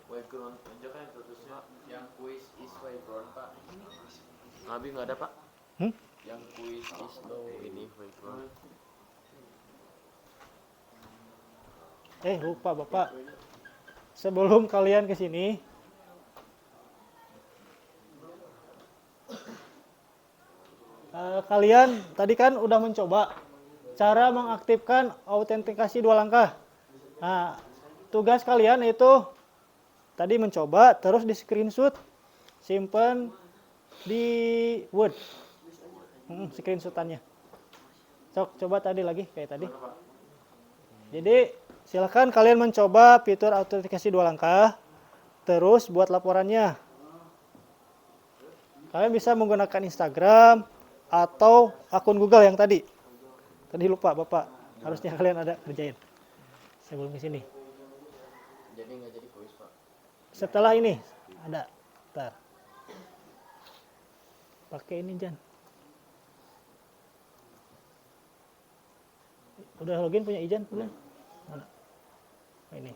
Speaker 3: Wayground aja kan terusnya. Yang kuis is Wayground, Pak. Nabi nggak ada, Pak. Yang kuis is no ini Wayground.
Speaker 1: Lupa Bapak. Sebelum kalian ke sini, kalian tadi kan udah mencoba cara mengaktifkan autentikasi 2 langkah. Nah, tugas kalian itu tadi mencoba, terus di screenshot, simpan di Word. Screenshotannya. Coba tadi lagi kayak tadi. Jadi silakan kalian mencoba fitur autentikasi 2 langkah, terus buat laporannya. Kalian bisa menggunakan Instagram atau akun Google yang tadi. Tadi lupa Bapak, harusnya kalian ada kerjain sebelum ke sini.
Speaker 3: Jadi nggak jadi kuis, Pak.
Speaker 1: Setelah ini ada, ntar. Pakai ini Jan. Udah login punya Ijan belum? Mana? Oh, ini.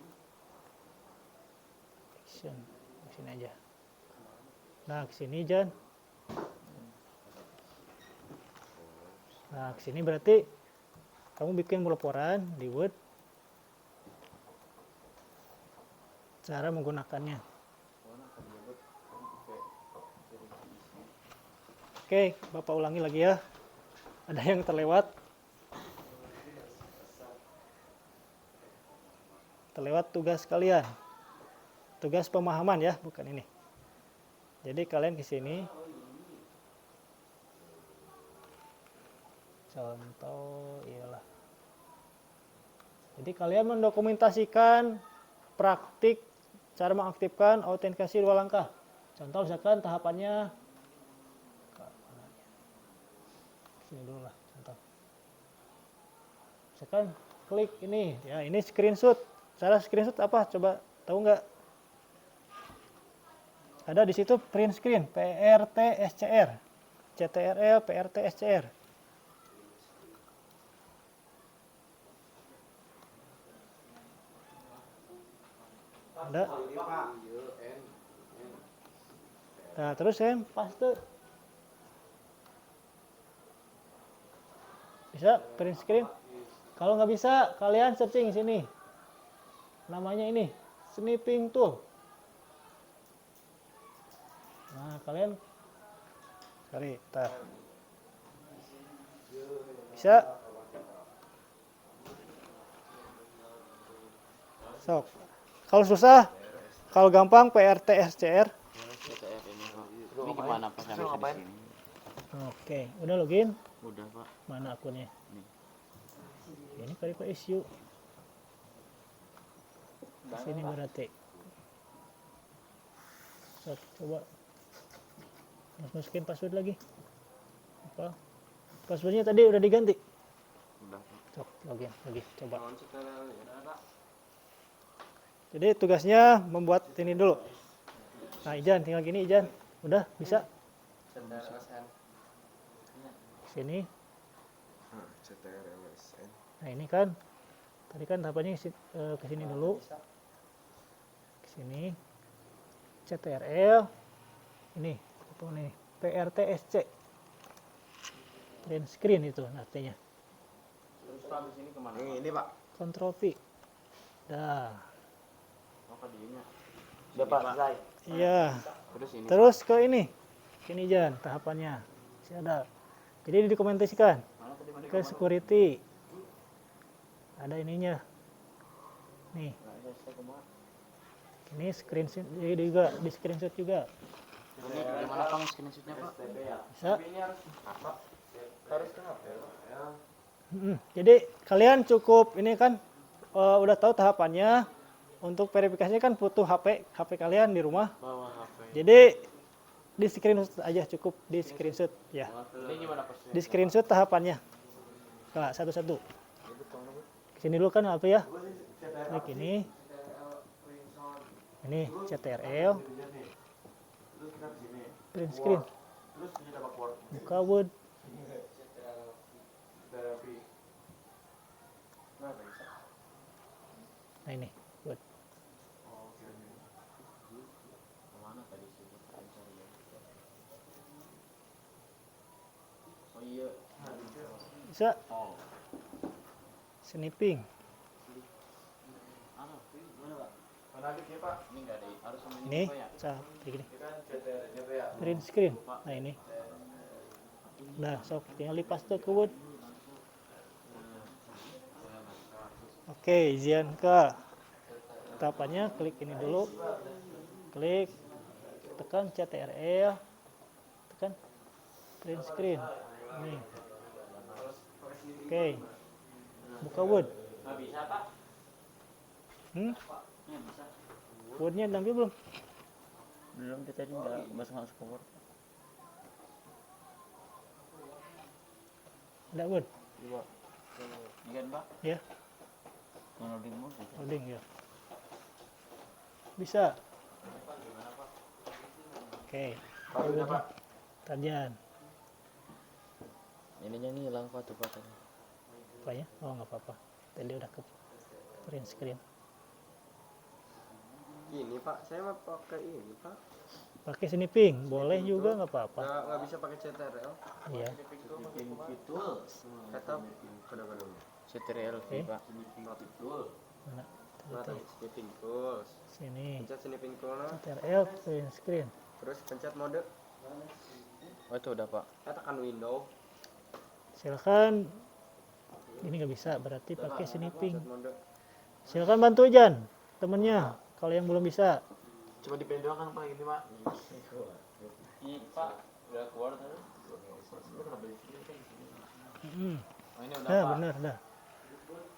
Speaker 1: Action, sini aja. Nah, ke sini Jan. Nah, kesini berarti kamu bikin laporan di Word. Cara menggunakannya. Oke, Bapak ulangi lagi ya. Ada yang terlewat. Terlewat tugas kalian. Tugas pemahaman ya, bukan ini. Jadi kalian ke sini. Contoh ialah. Jadi kalian mendokumentasikan praktik cara mengaktifkan autentikasi 2 langkah. Contoh misalkan tahapannya sini dulu lah contoh. Misalkan klik ini, ya ini screenshot. Cara screenshot apa? Coba tahu nggak? Ada di situ print screen, PRT SCR, CTRL, PRT SCR. Ada. Nah, terus saya paste. Bisa print screen? Kalau nggak bisa, kalian searching sini. Namanya ini, snipping tool. Nah, kalian cari, tar. Bisa? Sok. Kalau susah, kalau gampang PRT SCR.
Speaker 3: CTR ini Pak. Ini gimana Pak sampai di sini?
Speaker 1: Oke, udah login?
Speaker 3: Udah Pak.
Speaker 1: Mana akunnya?
Speaker 3: Nih.
Speaker 1: Ini kali Pak issue. Di sini berarti. Sok, coba. Masukin password lagi. Apa? Passwordnya tadi udah diganti.
Speaker 3: Udah.
Speaker 1: Sok, login lagi, coba. Jadi tugasnya membuat ini dulu. Nah, Ijan, tinggal gini Ijan. Udah, bisa? Sini. Nah, ini kan. Tadi kan tahapannya ke sini dulu. Ke sini. CTRL. Ini, apa nih? PRTSC. Print screen itu artinya.
Speaker 3: Terus Pak di sini kemana?
Speaker 6: Ini Pak.
Speaker 1: Ctrl V. Dah.
Speaker 3: Apa dianya?
Speaker 6: Udah Pak, selesai.
Speaker 1: Iya.
Speaker 3: Terus ini.
Speaker 1: Terus ke ini. Sini Jan, tahapannya. Masih ada. Jadi didokumentasikan.
Speaker 3: Mana tadi mana?
Speaker 1: Ke security. Ada ininya. Nih. Ini screenshot juga, di screenshot juga.
Speaker 3: Ini gimana Pak screenshotnya Pak?
Speaker 1: Bisa.
Speaker 6: Harus ke HP.
Speaker 1: Jadi kalian cukup ini kan udah tahu tahapannya. Untuk verifikasinya kan butuh HP kalian di rumah.
Speaker 3: Bawa HP.
Speaker 1: Jadi di screenshot aja cukup di screenshot ya.
Speaker 3: Ini gimana Pak?
Speaker 1: Di screenshot tahapannya. Nah, satu-satu. Sini dulu kan apa ya? Klik ini. Ini CTRL. Print screen. Buka Word. Nah ini Word.
Speaker 3: Mana tadi sih? Oh iya.
Speaker 1: Bisa.
Speaker 3: Oh.
Speaker 1: Snipping.
Speaker 3: Mana? Mana Pak?
Speaker 6: Mana adiknya Pak?
Speaker 3: Ini enggak ada. Harus sama ini
Speaker 1: Ini,
Speaker 3: Pak ya?
Speaker 1: kayak gini.
Speaker 6: Ini kan CTR-nya Pak ya.
Speaker 1: Print screen. Nah ini. Nah, sok tinggal dipaste ke Word. Oke, izin ke tahapannya, klik ini dulu. Klik, tekan CTRL, tekan print screen. Ini. Oke. Buka Word.
Speaker 3: Nggak bisa Pak? Ya bisa.
Speaker 1: Word-nya tampil belum?
Speaker 3: Belum kita tadi nggak masuk ke Word.
Speaker 1: Ada Word?
Speaker 3: Iya. Ini kan Pak?
Speaker 1: Ya,
Speaker 3: Loading mode.
Speaker 1: loading ya. Bisa. Oke. Tadian.
Speaker 3: Ininya nih hilang Pak tuh Pak tadi.
Speaker 1: Apa ya? Oh, nggak apa-apa. Tadi udah ke print screen.
Speaker 6: Ini Pak, saya mau pakai ini Pak.
Speaker 1: Pakai snipping, boleh juga nggak apa-apa.
Speaker 3: Nggak bisa pakai CTRL.
Speaker 1: Iya.
Speaker 3: Kata kadang-kadang.
Speaker 2: CTRL
Speaker 1: Oke.
Speaker 2: Pak.
Speaker 1: Mana?
Speaker 3: Mata snipping tools.
Speaker 1: Sini.
Speaker 3: Pencet snipping tool.
Speaker 1: CTRL print screen.
Speaker 3: Terus pencet mode.
Speaker 2: Oh itu udah Pak.
Speaker 3: Tekan window.
Speaker 1: Silakan. Ini nggak bisa, berarti pakai snipping.
Speaker 3: Pencet mode.
Speaker 1: Silakan bantu Jan, temennya. Kalau yang belum bisa.
Speaker 6: Coba dipindah kan Pak ini Pak.
Speaker 2: Iya Pak. Udah keluar tadi. Oh ini udah
Speaker 1: Nah,
Speaker 2: Pak.
Speaker 1: benar dah.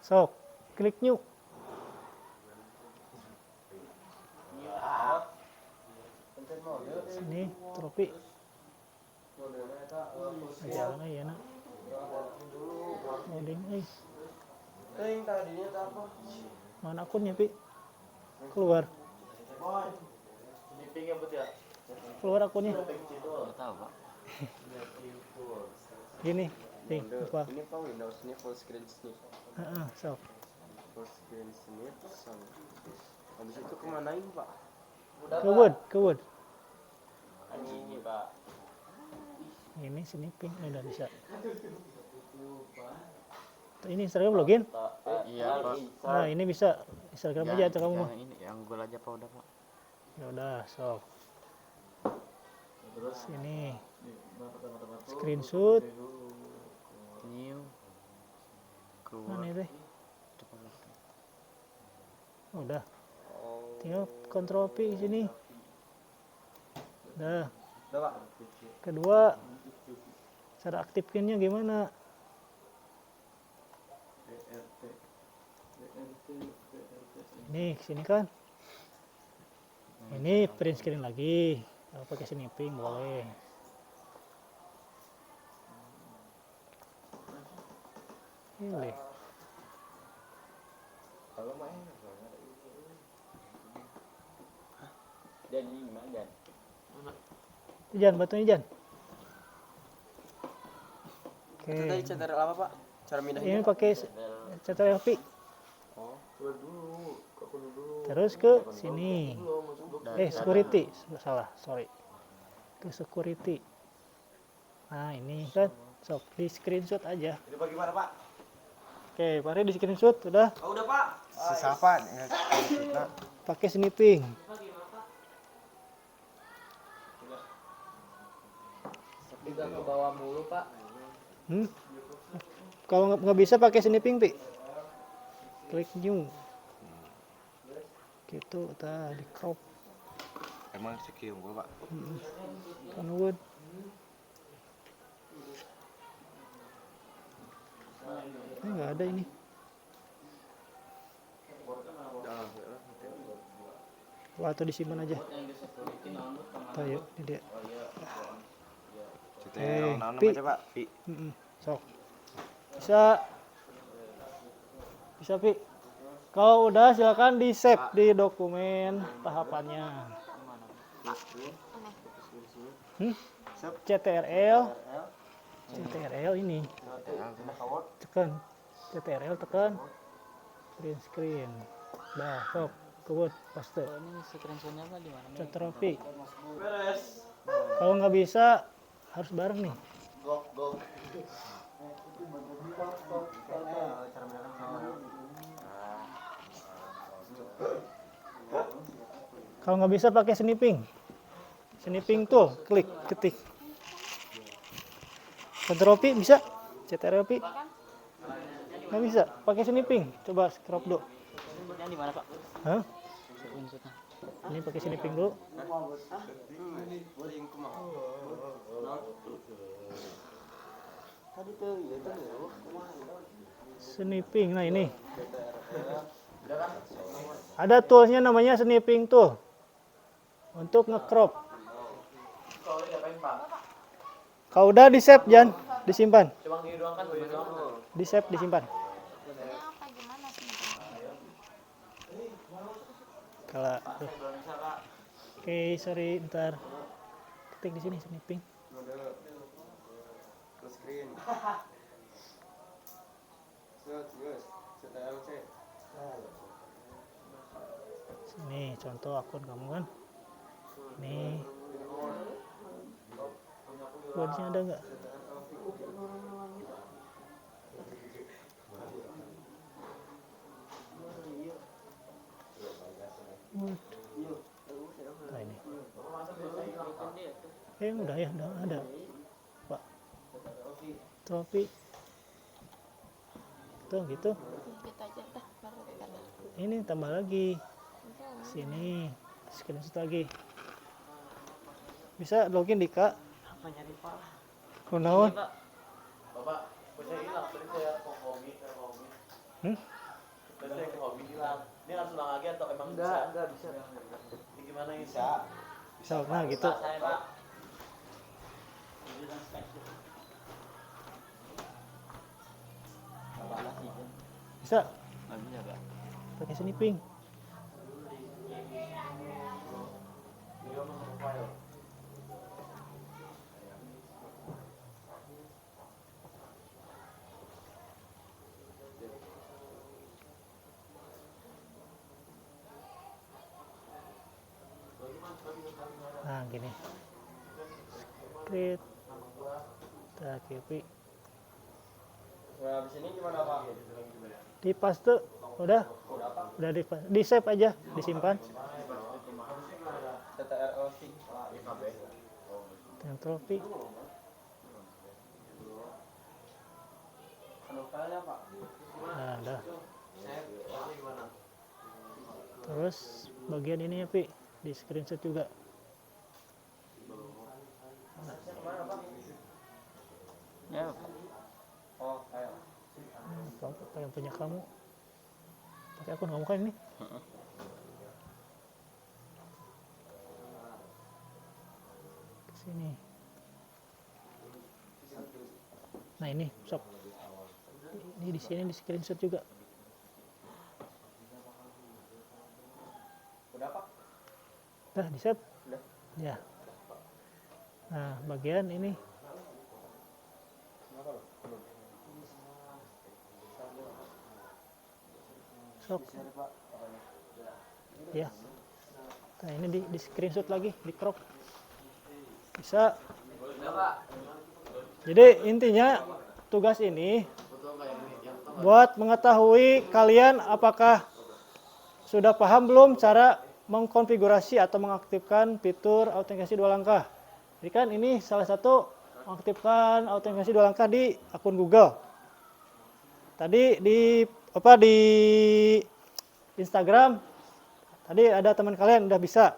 Speaker 1: Sok, klik new. Sini, trofi. Jalan aja nak. Loading,
Speaker 3: Yang tadinya apa?
Speaker 1: mana akunnya Pi? Keluar,
Speaker 6: Snippingnya bet ya.
Speaker 1: keluar akunnya.
Speaker 2: Nggak tahu Pak.
Speaker 1: Gini, nih, apa?
Speaker 3: Ini Pak Windows ini full screen snip.
Speaker 1: Sok.
Speaker 3: Full screen snip. Habis itu kemanain Pak?
Speaker 1: Ke Word.
Speaker 2: Ini Pak.
Speaker 1: Ini snipping, udah bisa. Ini Instagram login.
Speaker 2: Iya Pak.
Speaker 1: Nah, ini bisa Instagram aja atau kamu mah.
Speaker 2: Yang ini yang Google aja Pak udah Pak.
Speaker 1: Ya udah, sok. Sini. Screenshot.
Speaker 2: New. Keluar.
Speaker 1: Mana itu?
Speaker 2: Coba lagi.
Speaker 1: Udah. Tinggal kontrol P di sini. Udah.
Speaker 3: Udah Pak.
Speaker 1: Kedua, cara aktifkannya gimana? Ini sini kan. Ini print screen lagi. Kalau pakai snipping boleh. Pilih.
Speaker 3: Kalau main
Speaker 2: Dan ini gimana Dan?
Speaker 1: Jan, batunya Jan. Oke.
Speaker 3: Itu tadi CTRL apa Pak? Cara
Speaker 1: Ini
Speaker 3: mindahnya?
Speaker 1: pakai CTRL P.
Speaker 3: Oh, keluar dulu.
Speaker 1: Terus ke sini. Security. Salah, sorry. Ke security. Nah, ini kan. Sok, di screenshot aja.
Speaker 3: Ini bagaimana Pak?
Speaker 1: Oke, Pak Ri di screenshot udah.
Speaker 3: Oh, udah Pak. Siapa?
Speaker 1: Pakai snipping.
Speaker 2: Tapi nggak ke bawah mulu Pak.
Speaker 1: Kalau nggak bisa pakai snipping, Pi. Klik new. Gitu, di crop.
Speaker 3: Emang skill gua Pak.
Speaker 1: Kan wood. Ini nggak ada ini. Wah, atau disimpan aja. Ayo, ini dia. Pi.
Speaker 3: Pak. Pi.
Speaker 1: Sok. Bisa Pi. Kalau udah silakan di save di dokumen tahapannya. CTRL ini. Tekan. CTRL tekan. Print screen. Dah, sok. Ke Word, paste.
Speaker 4: Ini screenshotnya apa di mana?
Speaker 1: Ctrl P. Kalau nggak bisa harus bareng nih. Kalau nggak bisa pakai snipping. Snipping tool, klik, ketik. Ctrl P bisa? CTRL P? Nggak bisa, pakai snipping. Coba scrop dulu.
Speaker 4: Yang di mana Pak?
Speaker 1: Hah?
Speaker 4: Screenshotnya.
Speaker 1: Ini pakai snipping dulu. Snipping, nah ini. Ada toolsnya namanya snipping tool. Untuk nge-crop. Kalau udah di save Jan, disimpan.
Speaker 6: Coba gini doang kan, gini doang.
Speaker 1: Di save, disimpan.
Speaker 5: Ini apa gimana sih?
Speaker 1: Kalau oke, sorry, ntar ketik di sini snipping.
Speaker 3: Full screen. CTRL C.
Speaker 1: Sini contoh akun kamu kan. Nih, Passwordnya ada nggak? Nah, ini. Udah ya, udah ada. Pak. Trofi. Tuh gitu.
Speaker 5: Kita aja dah, baru kita dah.
Speaker 1: Ini tambah lagi.
Speaker 5: Bisa.
Speaker 1: Sini. Screenshot lagi. Bisa login di Kak.
Speaker 4: Apa nyari Pak?
Speaker 1: Kunaon?
Speaker 4: Pak.
Speaker 6: Bapak, saya hilang. Tadi saya ke hobi. Tadi saya ke hobi hilang. Ini harus ulang lagi atau emang bisa?
Speaker 3: Enggak bisa.
Speaker 6: Ini gimana ini? Bisa.
Speaker 1: Bisa. Nah, gitu.
Speaker 4: Saya Pak.
Speaker 1: Bisa.
Speaker 4: Nggak bisa Pak.
Speaker 1: Pakai snipping. Nah, gini. Create. Tak kipi.
Speaker 3: Nah, habis ini gimana Pak?
Speaker 1: Di paste. Udah di save aja, disimpan.
Speaker 3: TTRLC.
Speaker 1: Yang trofi.
Speaker 3: Penukarnya Pak.
Speaker 1: Nah, udah. Terus bagian ini ya, Pi, di screenshot juga.
Speaker 4: Ya Pak.
Speaker 3: Oh, ayo.
Speaker 1: Apa yang punya kamu? Pakai akun kamu kan ini? Kesini. Nah, ini sok. Ini di sini di screenshot juga.
Speaker 3: Udah Pak?
Speaker 1: Dah di save.
Speaker 3: Udah.
Speaker 1: Ya. Nah, bagian ini. Sok. Ya. Nah, ini di screenshot lagi, di crop. Bisa. Jadi intinya tugas ini buat mengetahui kalian apakah sudah paham belum cara mengkonfigurasi atau mengaktifkan fitur autentikasi 2 langkah. Jadi kan ini salah satu mengaktifkan autentikasi 2 langkah di akun Google. Tadi di Instagram tadi ada teman kalian udah bisa.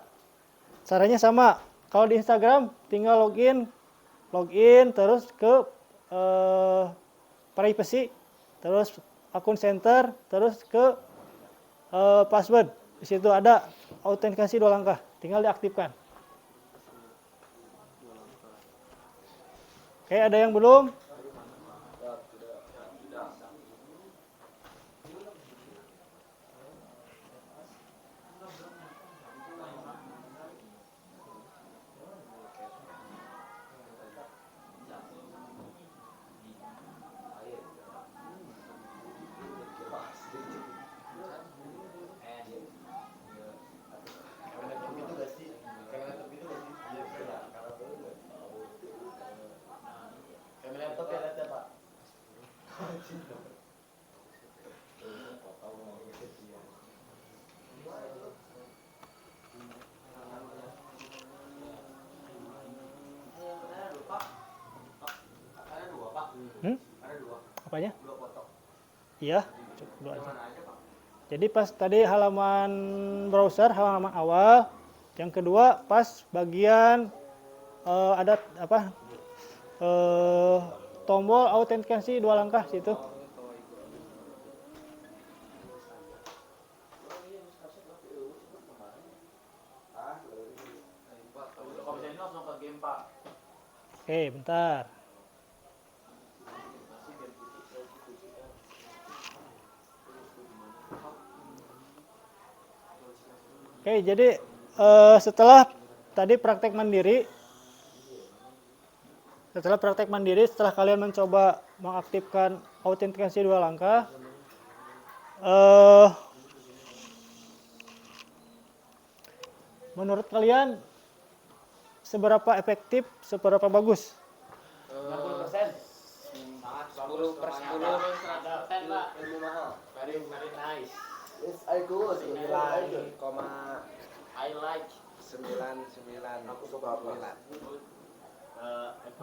Speaker 1: Caranya sama. Kalau di Instagram tinggal login terus ke privacy, terus akun center, terus ke password. Di situ ada autentikasi 2 langkah, tinggal diaktifkan. Oke, ada yang belum? Apanya? Iya, cukup 2 aja. Jadi pas tadi halaman browser, halaman awal. Yang kedua pas bagian ada apa? Tombol autentikasi 2 langkah situ.
Speaker 6: Kalau bisa ini langsung ke game Pak.
Speaker 1: Oke, bentar. Oke, jadi setelah tadi praktek mandiri, setelah kalian mencoba mengaktifkan autentikasi 2 langkah, menurut kalian seberapa efektif, seberapa bagus
Speaker 3: 10/10.
Speaker 6: Ilmu mahal. Very nice.
Speaker 3: Yes, I go 9,
Speaker 6: I like
Speaker 3: 99.
Speaker 6: Aku suka apa?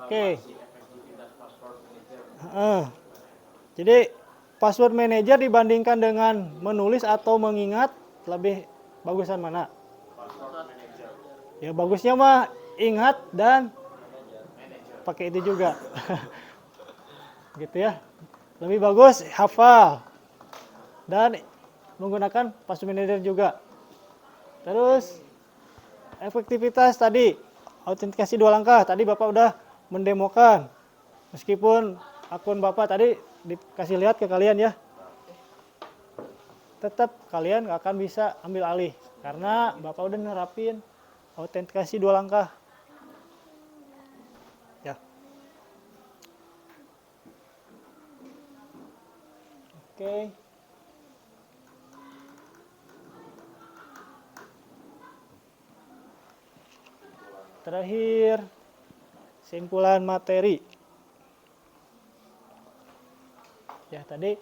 Speaker 1: Oke.
Speaker 6: Evaluasi efektivitas password manager.
Speaker 1: Jadi password manager dibandingkan dengan menulis atau mengingat lebih bagusan mana?
Speaker 6: Password manager.
Speaker 1: Ya bagusnya mah ingat dan pakai itu juga. Gitu ya. Lebih bagus hafal dan menggunakan password manager juga. Terus efektivitas tadi autentikasi 2 langkah tadi Bapak udah mendemokan. Meskipun akun Bapak tadi dikasih lihat ke kalian ya. Tetap kalian nggak akan bisa ambil alih karena Bapak udah nerapin autentikasi 2 langkah. Ya. Oke. Terakhir, simpulan materi. Ya, tadi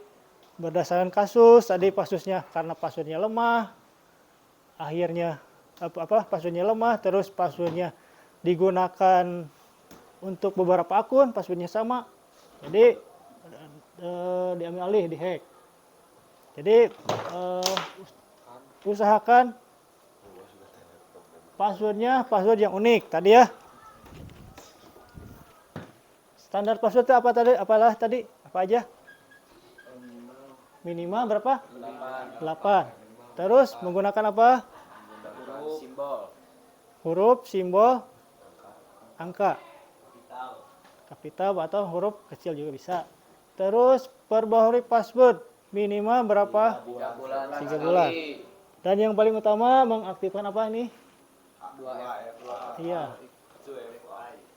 Speaker 1: berdasarkan kasus, tadi kasusnya karena passwordnya lemah, akhirnya passwordnya lemah, terus passwordnya digunakan untuk beberapa akun, passwordnya sama, jadi diambil alih, dihack. Jadi usahakan passwordnya password yang unik tadi ya. Standar password itu apa tadi? Apalah tadi? Apa aja? Minimal berapa? 8. Terus menggunakan apa? Huruf, simbol, angka. Kapital atau huruf kecil juga bisa. Terus perbaharui password minimal berapa? 3 bulan. Dan yang paling utama mengaktifkan apa ini?
Speaker 3: 2FA.
Speaker 1: Iya.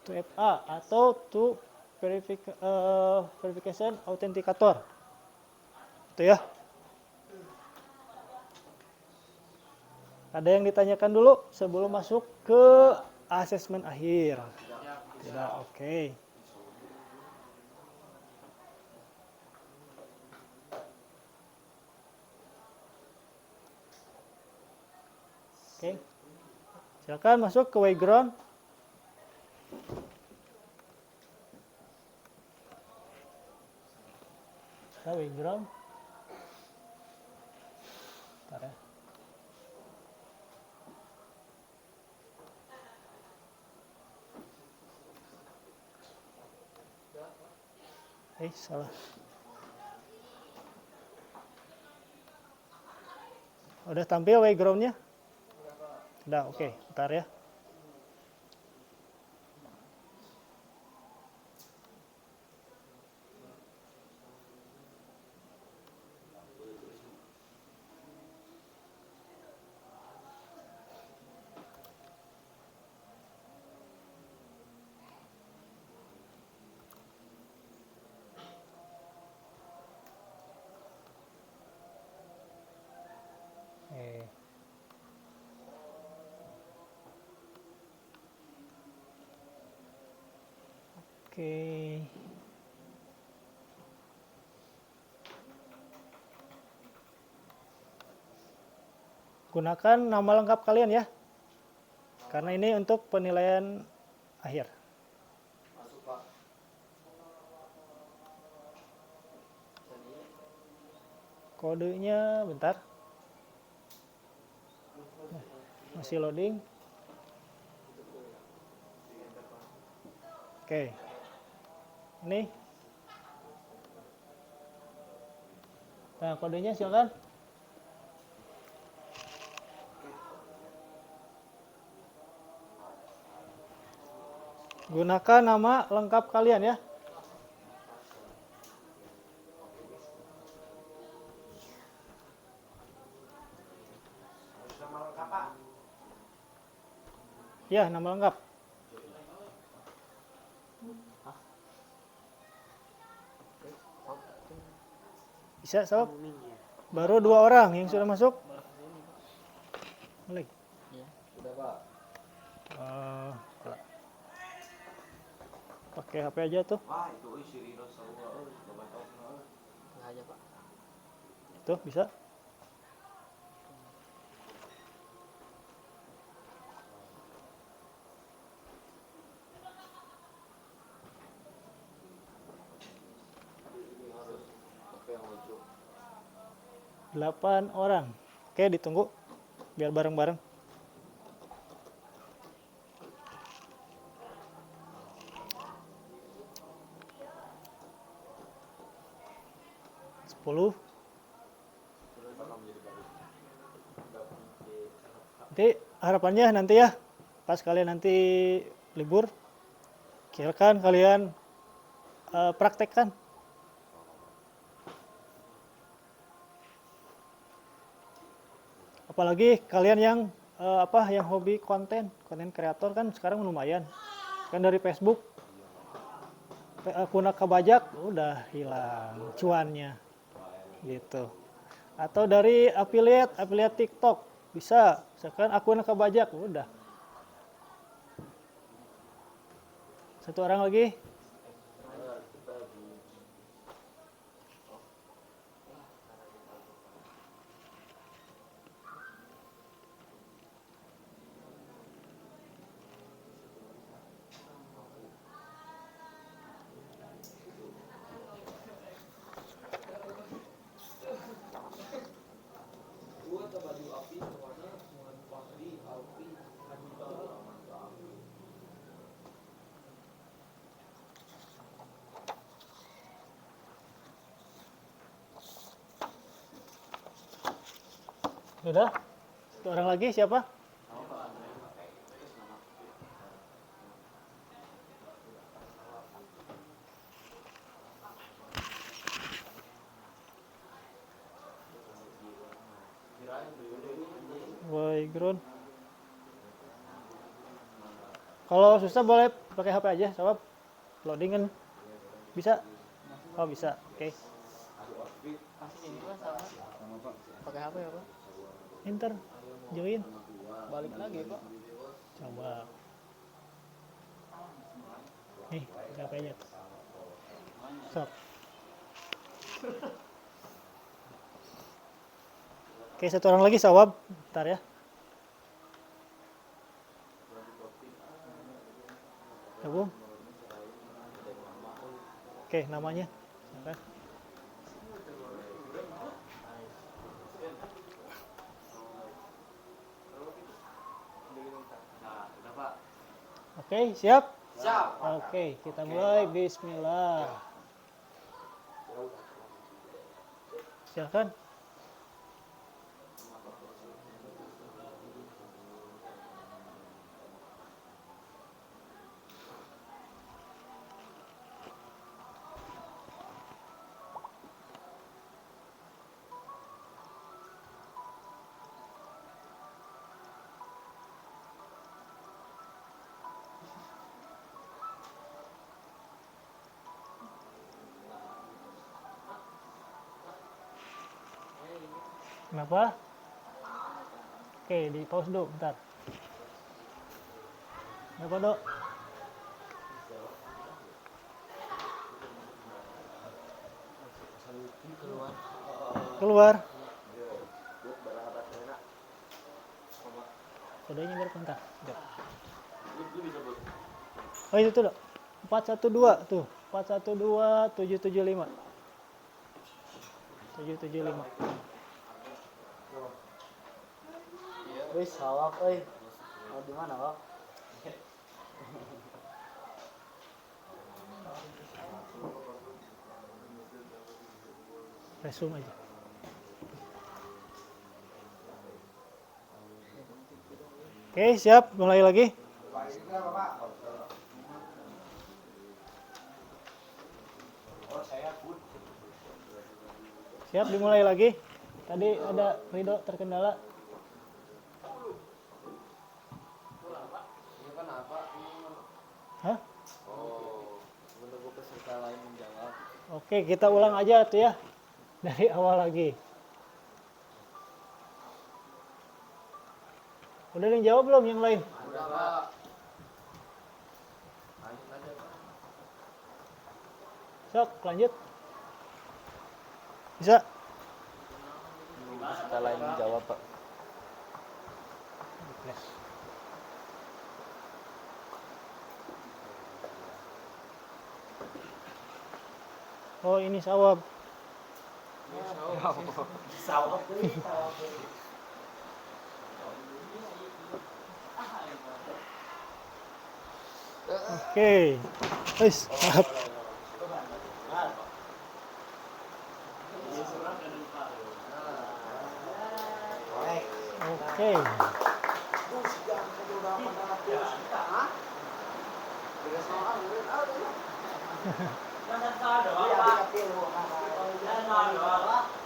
Speaker 1: 2FA atau verification authenticator. Itu ya. Ada yang ditanyakan dulu sebelum masuk ke asesmen akhir? Tidak, oke. Oke. Silakan masuk ke background. Background. Bentar ya. Salah. Udah tampil background-nya? Udah, oke. Bentar ya. Oke. Gunakan nama lengkap kalian ya. Karena ini untuk penilaian akhir. Kodenya bentar. Masih loading. Oke. Ini. Nah, kodenya silakan. Gunakan nama lengkap kalian ya.
Speaker 6: Nama lengkap, Pak.
Speaker 1: Ya, nama lengkap. Bisa, sob? Baru 2 orang yang sudah masuk. Mulai.
Speaker 3: Sudah, Pak.
Speaker 1: Pakai HP aja tuh.
Speaker 3: Wah itu si Rino semua.
Speaker 4: Nggak aja pak.
Speaker 1: Itu bisa.
Speaker 3: Oke yang lucu.
Speaker 1: 8 orang. Oke, ditunggu biar bareng-bareng. Sepuluh. Nanti harapannya nanti ya, pas kalian nanti libur, silakan kalian praktekkan. Apalagi kalian yang yang hobi konten kreator kan sekarang lumayan. Kan dari Facebook akun kebajak udah hilang cuannya gitu. Atau dari affiliate TikTok bisa, misalkan akun kebajak udah. Satu orang lagi. Udah? Satu orang lagi siapa? Background. Kalau susah boleh pakai HP aja, sobat. Loading kan bisa? Oh bisa, oke.
Speaker 4: Masih ini pak sama. Pakai HP ya pak?
Speaker 1: Enter, join.
Speaker 4: Balik lagi pak.
Speaker 1: Coba. Nih, pakai HP aja. Stop. Oke, satu orang lagi sawab. Bentar ya. Gabung. Oke, namanya. Siapa? Oke, siap?
Speaker 3: Siap.
Speaker 1: Oke, kita mulai. Bismillah. Silakan. Kenapa? Oke, di pause dulu, bentar. Kenapa, Dok? Keluar. Kodenya biar bentar. Oh, itu tuh, Dok. 412 tuh. 412 775. 775.
Speaker 4: Wis sawak euy. Mau di mana, Pak?
Speaker 1: Resume aja. Oke, siap. Mulai lagi. Siap, dimulai lagi. Tadi ada Ridho terkendala. Hah?
Speaker 3: Oh, menunggu peserta lain menjawab.
Speaker 1: Oke, kita ulang aja tuh ya. Dari awal lagi. Udah ada yang jawab belum yang lain?
Speaker 3: Udah Pak. Lanjut aja Pak.
Speaker 1: Sok, lanjut. Bisa?
Speaker 3: Kita lain jawab Pak.
Speaker 1: Oh, ini sawab. Oke. Wis, siap. Oke.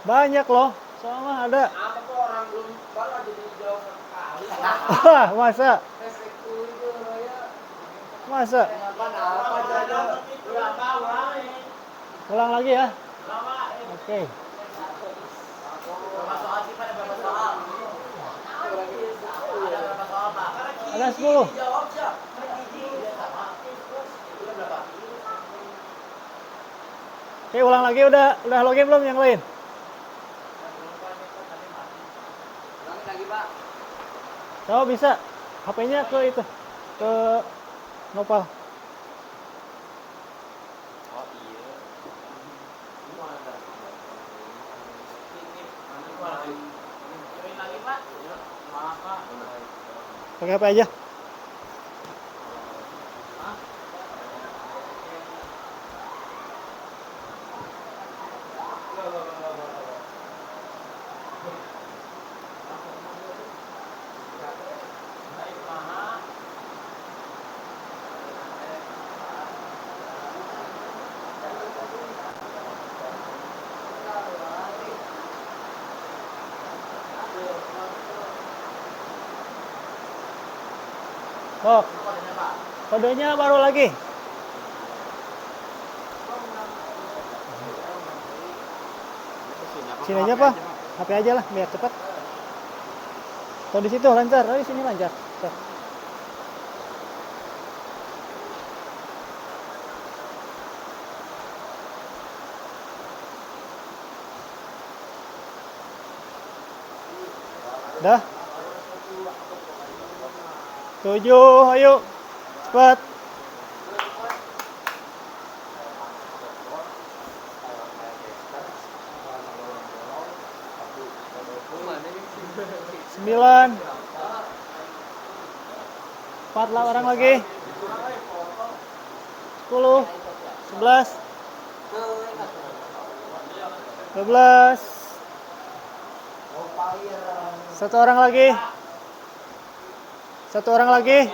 Speaker 1: Banyak loh, sama ada. Wah, masa? Masa? Ulang lagi ya? Oke. Ada 10. Oke, ulang lagi, udah login belum yang lain? Coba bisa. HP-nya ke itu. Ke Nopal. Pakai apa aja? Oh, kodenya baru lagi. Sini aja Pak, HP aja lah biar cepat. Kalau di situ lancar, oh di sini lancar. Tuh. Dah. 7, ayo. Cepat. Sembilan. 4 lah orang lagi. 10. 11. 12. 1 orang lagi. 1 orang lagi.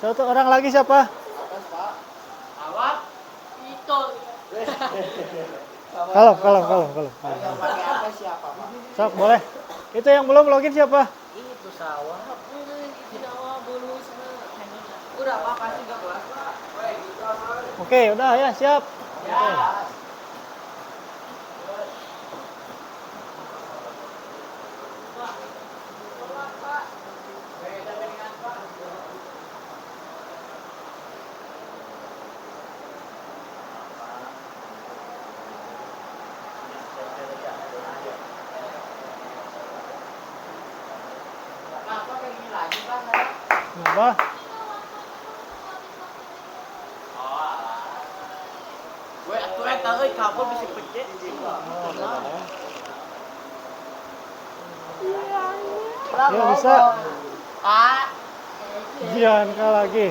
Speaker 1: 1 orang lagi siapa? Kalau. Sok, boleh. Itu yang belum login siapa?
Speaker 4: Itu sawah. Udah apa kasih enggak kelas?
Speaker 1: Oke, udah ya, siap. Oke. Kenapa?
Speaker 4: Gue tahu kabel bisa pecah.
Speaker 1: Ya bisa.
Speaker 4: Ah.
Speaker 1: Jangan kalah lagi.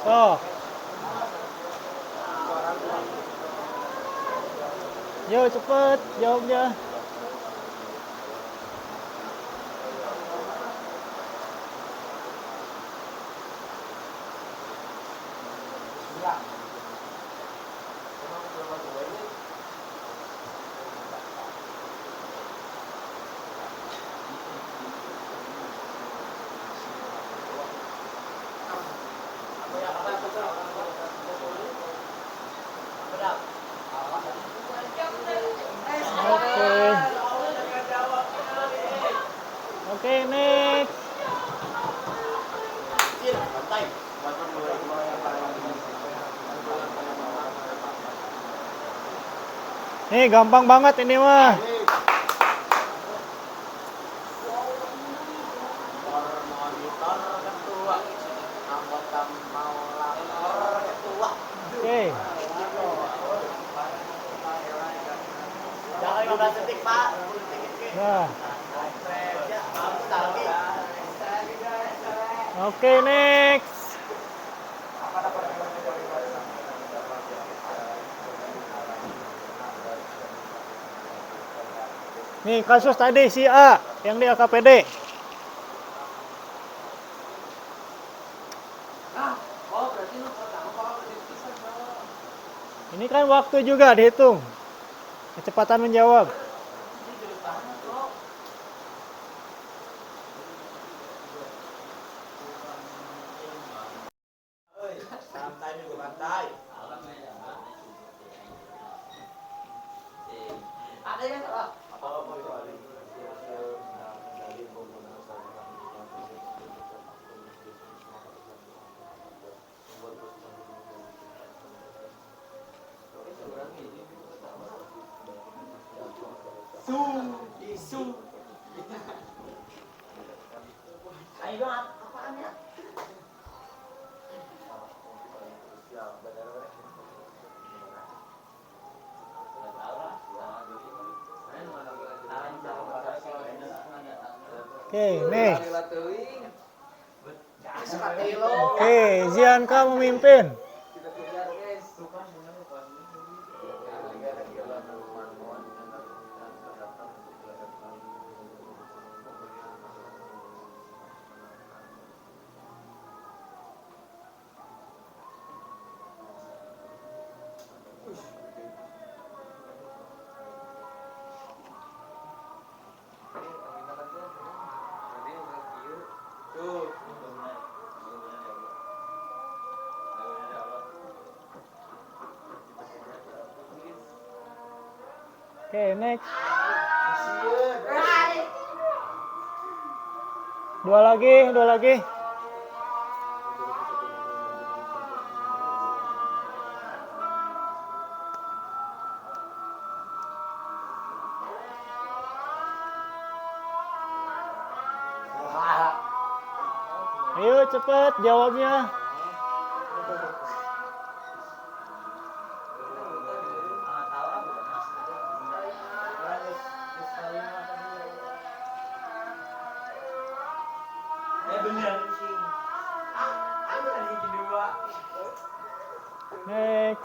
Speaker 1: So. Yo cepet jawabnya. Nih gampang banget ini mah.
Speaker 4: Monitor ketua. Anggota mau lapor ketua.
Speaker 1: Oke.
Speaker 4: Jangan 15 detik, Pak. 10 detik.
Speaker 1: Nah.
Speaker 4: Bagus lagi.
Speaker 1: Oke, next. Nih kasus tadi si A yang di LKPD. Ini kan waktu juga dihitung. Kecepatan menjawab.
Speaker 4: Santai juga santai. Ada yang salah. Isu. Ayo dong, apaan ya?
Speaker 1: Oke, next.
Speaker 4: Seperti lo.
Speaker 1: Oke, Zianka memimpin. Oke, next. Dua lagi. Ayo cepet jawabnya. Next.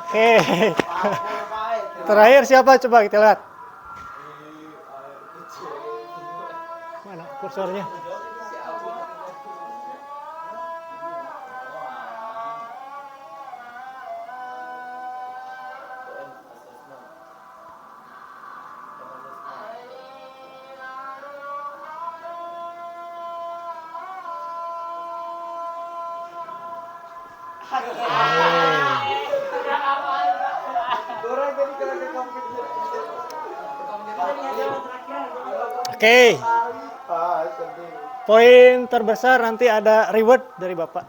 Speaker 1: Oke. Terakhir siapa coba kita lihat. Mana kursornya? Oke. Poin terbesar nanti ada reward dari Bapak.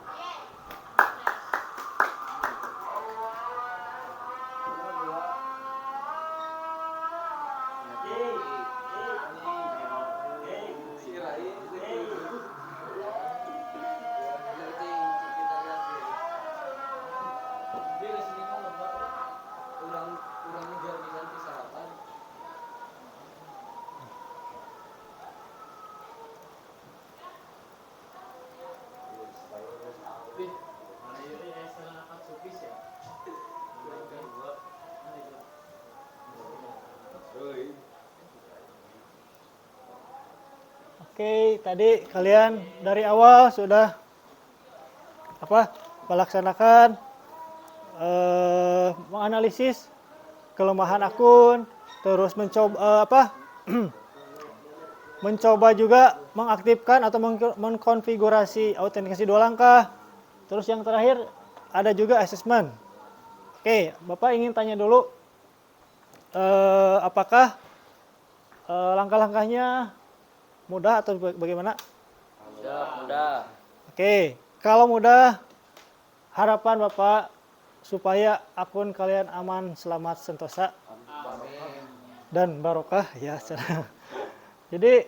Speaker 1: Oke, tadi kalian dari awal sudah melaksanakan menganalisis kelemahan akun, terus mencoba mencoba juga mengaktifkan atau mengkonfigurasi autentikasi 2 langkah. Terus yang terakhir ada juga assessment. Oke, Bapak ingin tanya dulu apakah langkah-langkahnya mudah atau bagaimana?
Speaker 3: Mudah.
Speaker 1: Oke, kalau mudah, harapan Bapak supaya akun kalian aman, selamat, sentosa, dan barokah ya. Jadi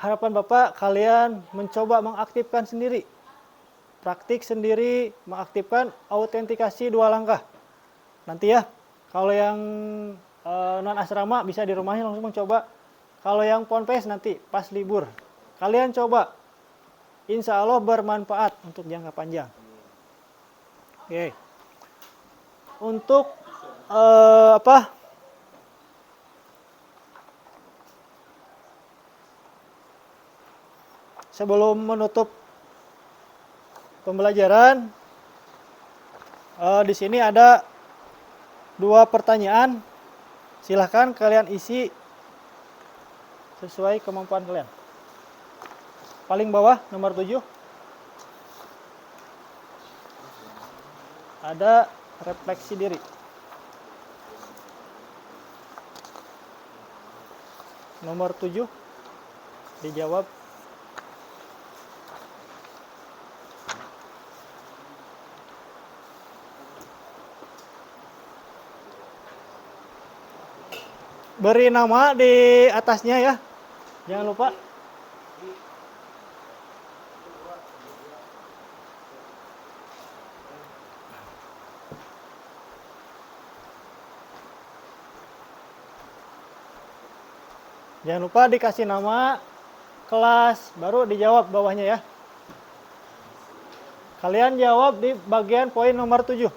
Speaker 1: harapan Bapak kalian mencoba mengaktifkan sendiri, praktik sendiri, mengaktifkan autentikasi 2 langkah. Nanti ya, kalau yang non asrama bisa di rumahnya langsung mencoba. Kalau yang ponpes nanti pas libur, kalian coba. Insya Allah bermanfaat untuk jangka panjang. Oke. Untuk sebelum menutup pembelajaran, di sini ada 2 pertanyaan. Silahkan kalian isi sesuai kemampuan kalian. Paling bawah nomor 7 ada refleksi diri. Nomor 7 dijawab. Beri nama di atasnya ya. Jangan lupa. Jangan lupa dikasih nama, kelas, baru dijawab bawahnya ya. Kalian jawab di bagian poin nomor 7.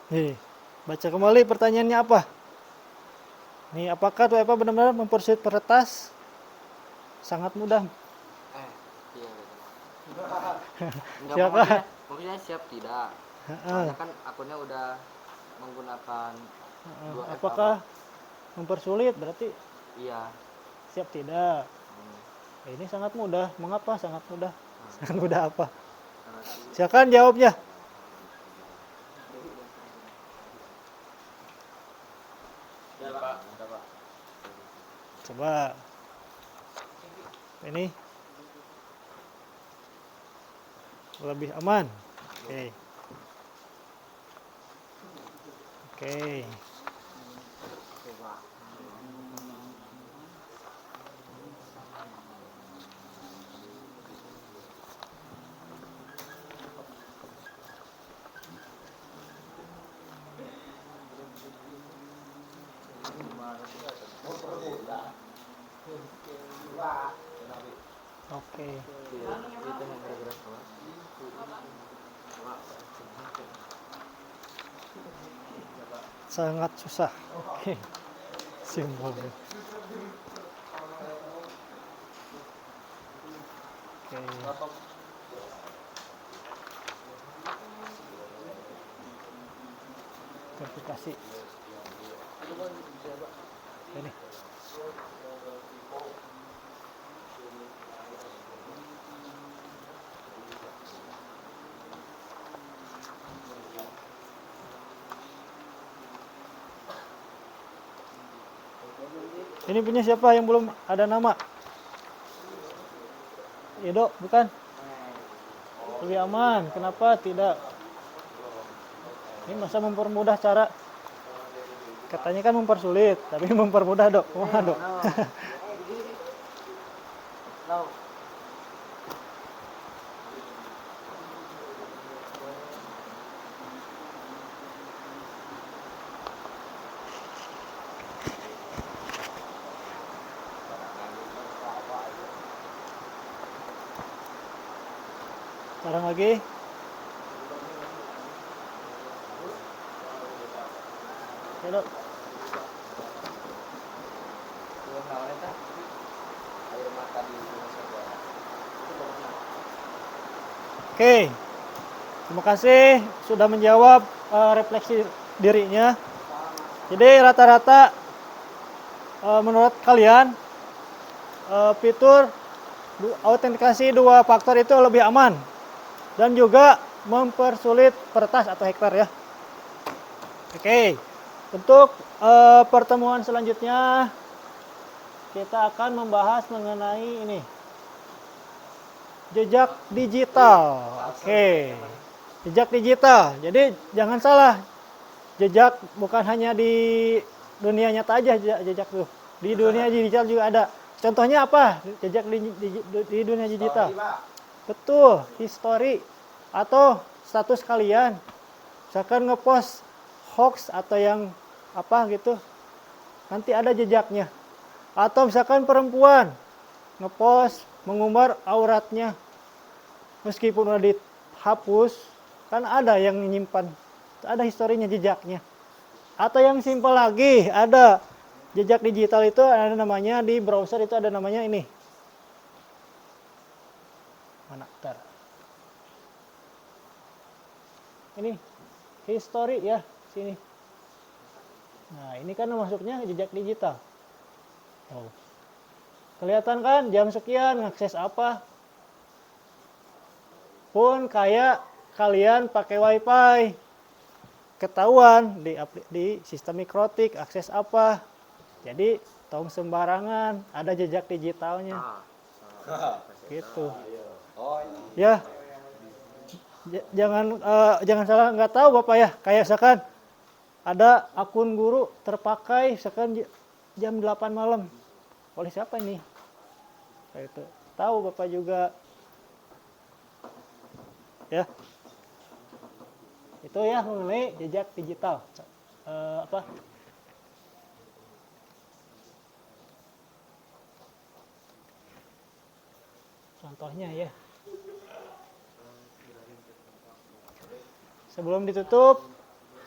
Speaker 1: Nih, baca kembali pertanyaannya apa? Nih, apakah tuh benar-benar mempersulit peretas? Sangat mudah.
Speaker 3: Iya.
Speaker 1: Siapa?
Speaker 3: Pokoknya siap tidak. Soalnya kan akunnya udah menggunakan 2
Speaker 1: Apakah mempersulit? Berarti
Speaker 3: Iya.
Speaker 1: siap tidak. Ini sangat mudah. Mengapa sangat mudah? Sangat mudah apa? Silakan jawabnya. Coba. Ini lebih aman. Oke. Oke. Oke. Sangat susah. Oke. Simbol. Oke. Verifikasi. Ini. Ini punya siapa yang belum ada nama? Edo, bukan? Lebih aman. Kenapa tidak? Ini masa mempermudah cara? Katanya kan mempersulit, tapi mempermudah, Dok. Kumaha, Dok?
Speaker 4: No.
Speaker 1: Sekarang lagi. Oke, Dok.
Speaker 3: Air mata di Indonesia Barat.
Speaker 1: Oke. Terima kasih sudah menjawab refleksi dirinya. Jadi rata-rata menurut kalian fitur autentikasi 2 faktor itu lebih aman dan juga mempersulit peretas atau hacker ya. Oke. Untuk pertemuan selanjutnya kita akan membahas mengenai ini. Jejak digital. Oke. Jejak digital. Jadi jangan salah. Jejak bukan hanya di dunia nyata aja jejak tuh. Di dunia digital juga ada. Contohnya apa? Jejak di dunia digital. Betul, history atau status kalian. Misalkan ngepost hoax atau yang apa gitu. Nanti ada jejaknya. Atau misalkan perempuan ngepost mengumbar auratnya. Meskipun udah dihapus, kan ada yang menyimpan. Ada historinya, jejaknya. Atau yang simpel lagi, ada jejak digital itu ada namanya di browser itu ada namanya ini. Mana? Bentar. Ini history ya, sini. Nah, ini kan masuknya jejak digital. Oh. Kelihatan kan jam sekian ngakses apa? Pun kayak kalian pakai wifi. Ketahuan di sistem mikrotik akses apa. Jadi tong sembarangan, ada jejak digitalnya. Gitu. Ya. Jangan salah nggak tahu Bapak ya. Kayak misalkan ada akun guru terpakai misalkan jam 8 malam. Oleh siapa ini? Kayak itu. Tahu Bapak juga. Ya. Itu ya mengenai jejak digital. Apa? Contohnya ya. Sebelum ditutup,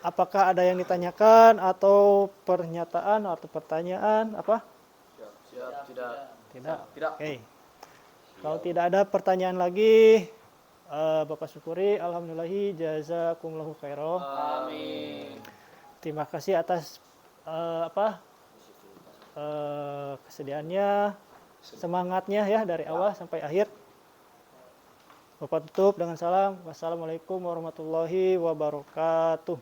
Speaker 1: apakah ada yang ditanyakan atau pernyataan atau pertanyaan apa?
Speaker 3: Siap, tidak.
Speaker 1: Tidak. Oke. Kalau tidak ada pertanyaan lagi, Bapak syukuri, alhamdulillahi jazakumullahu khairan.
Speaker 3: Amin.
Speaker 1: Terima kasih atas kesediaannya, semangatnya ya dari awal sampai akhir. Bapak tutup dengan salam. Wassalamualaikum warahmatullahi wabarakatuh.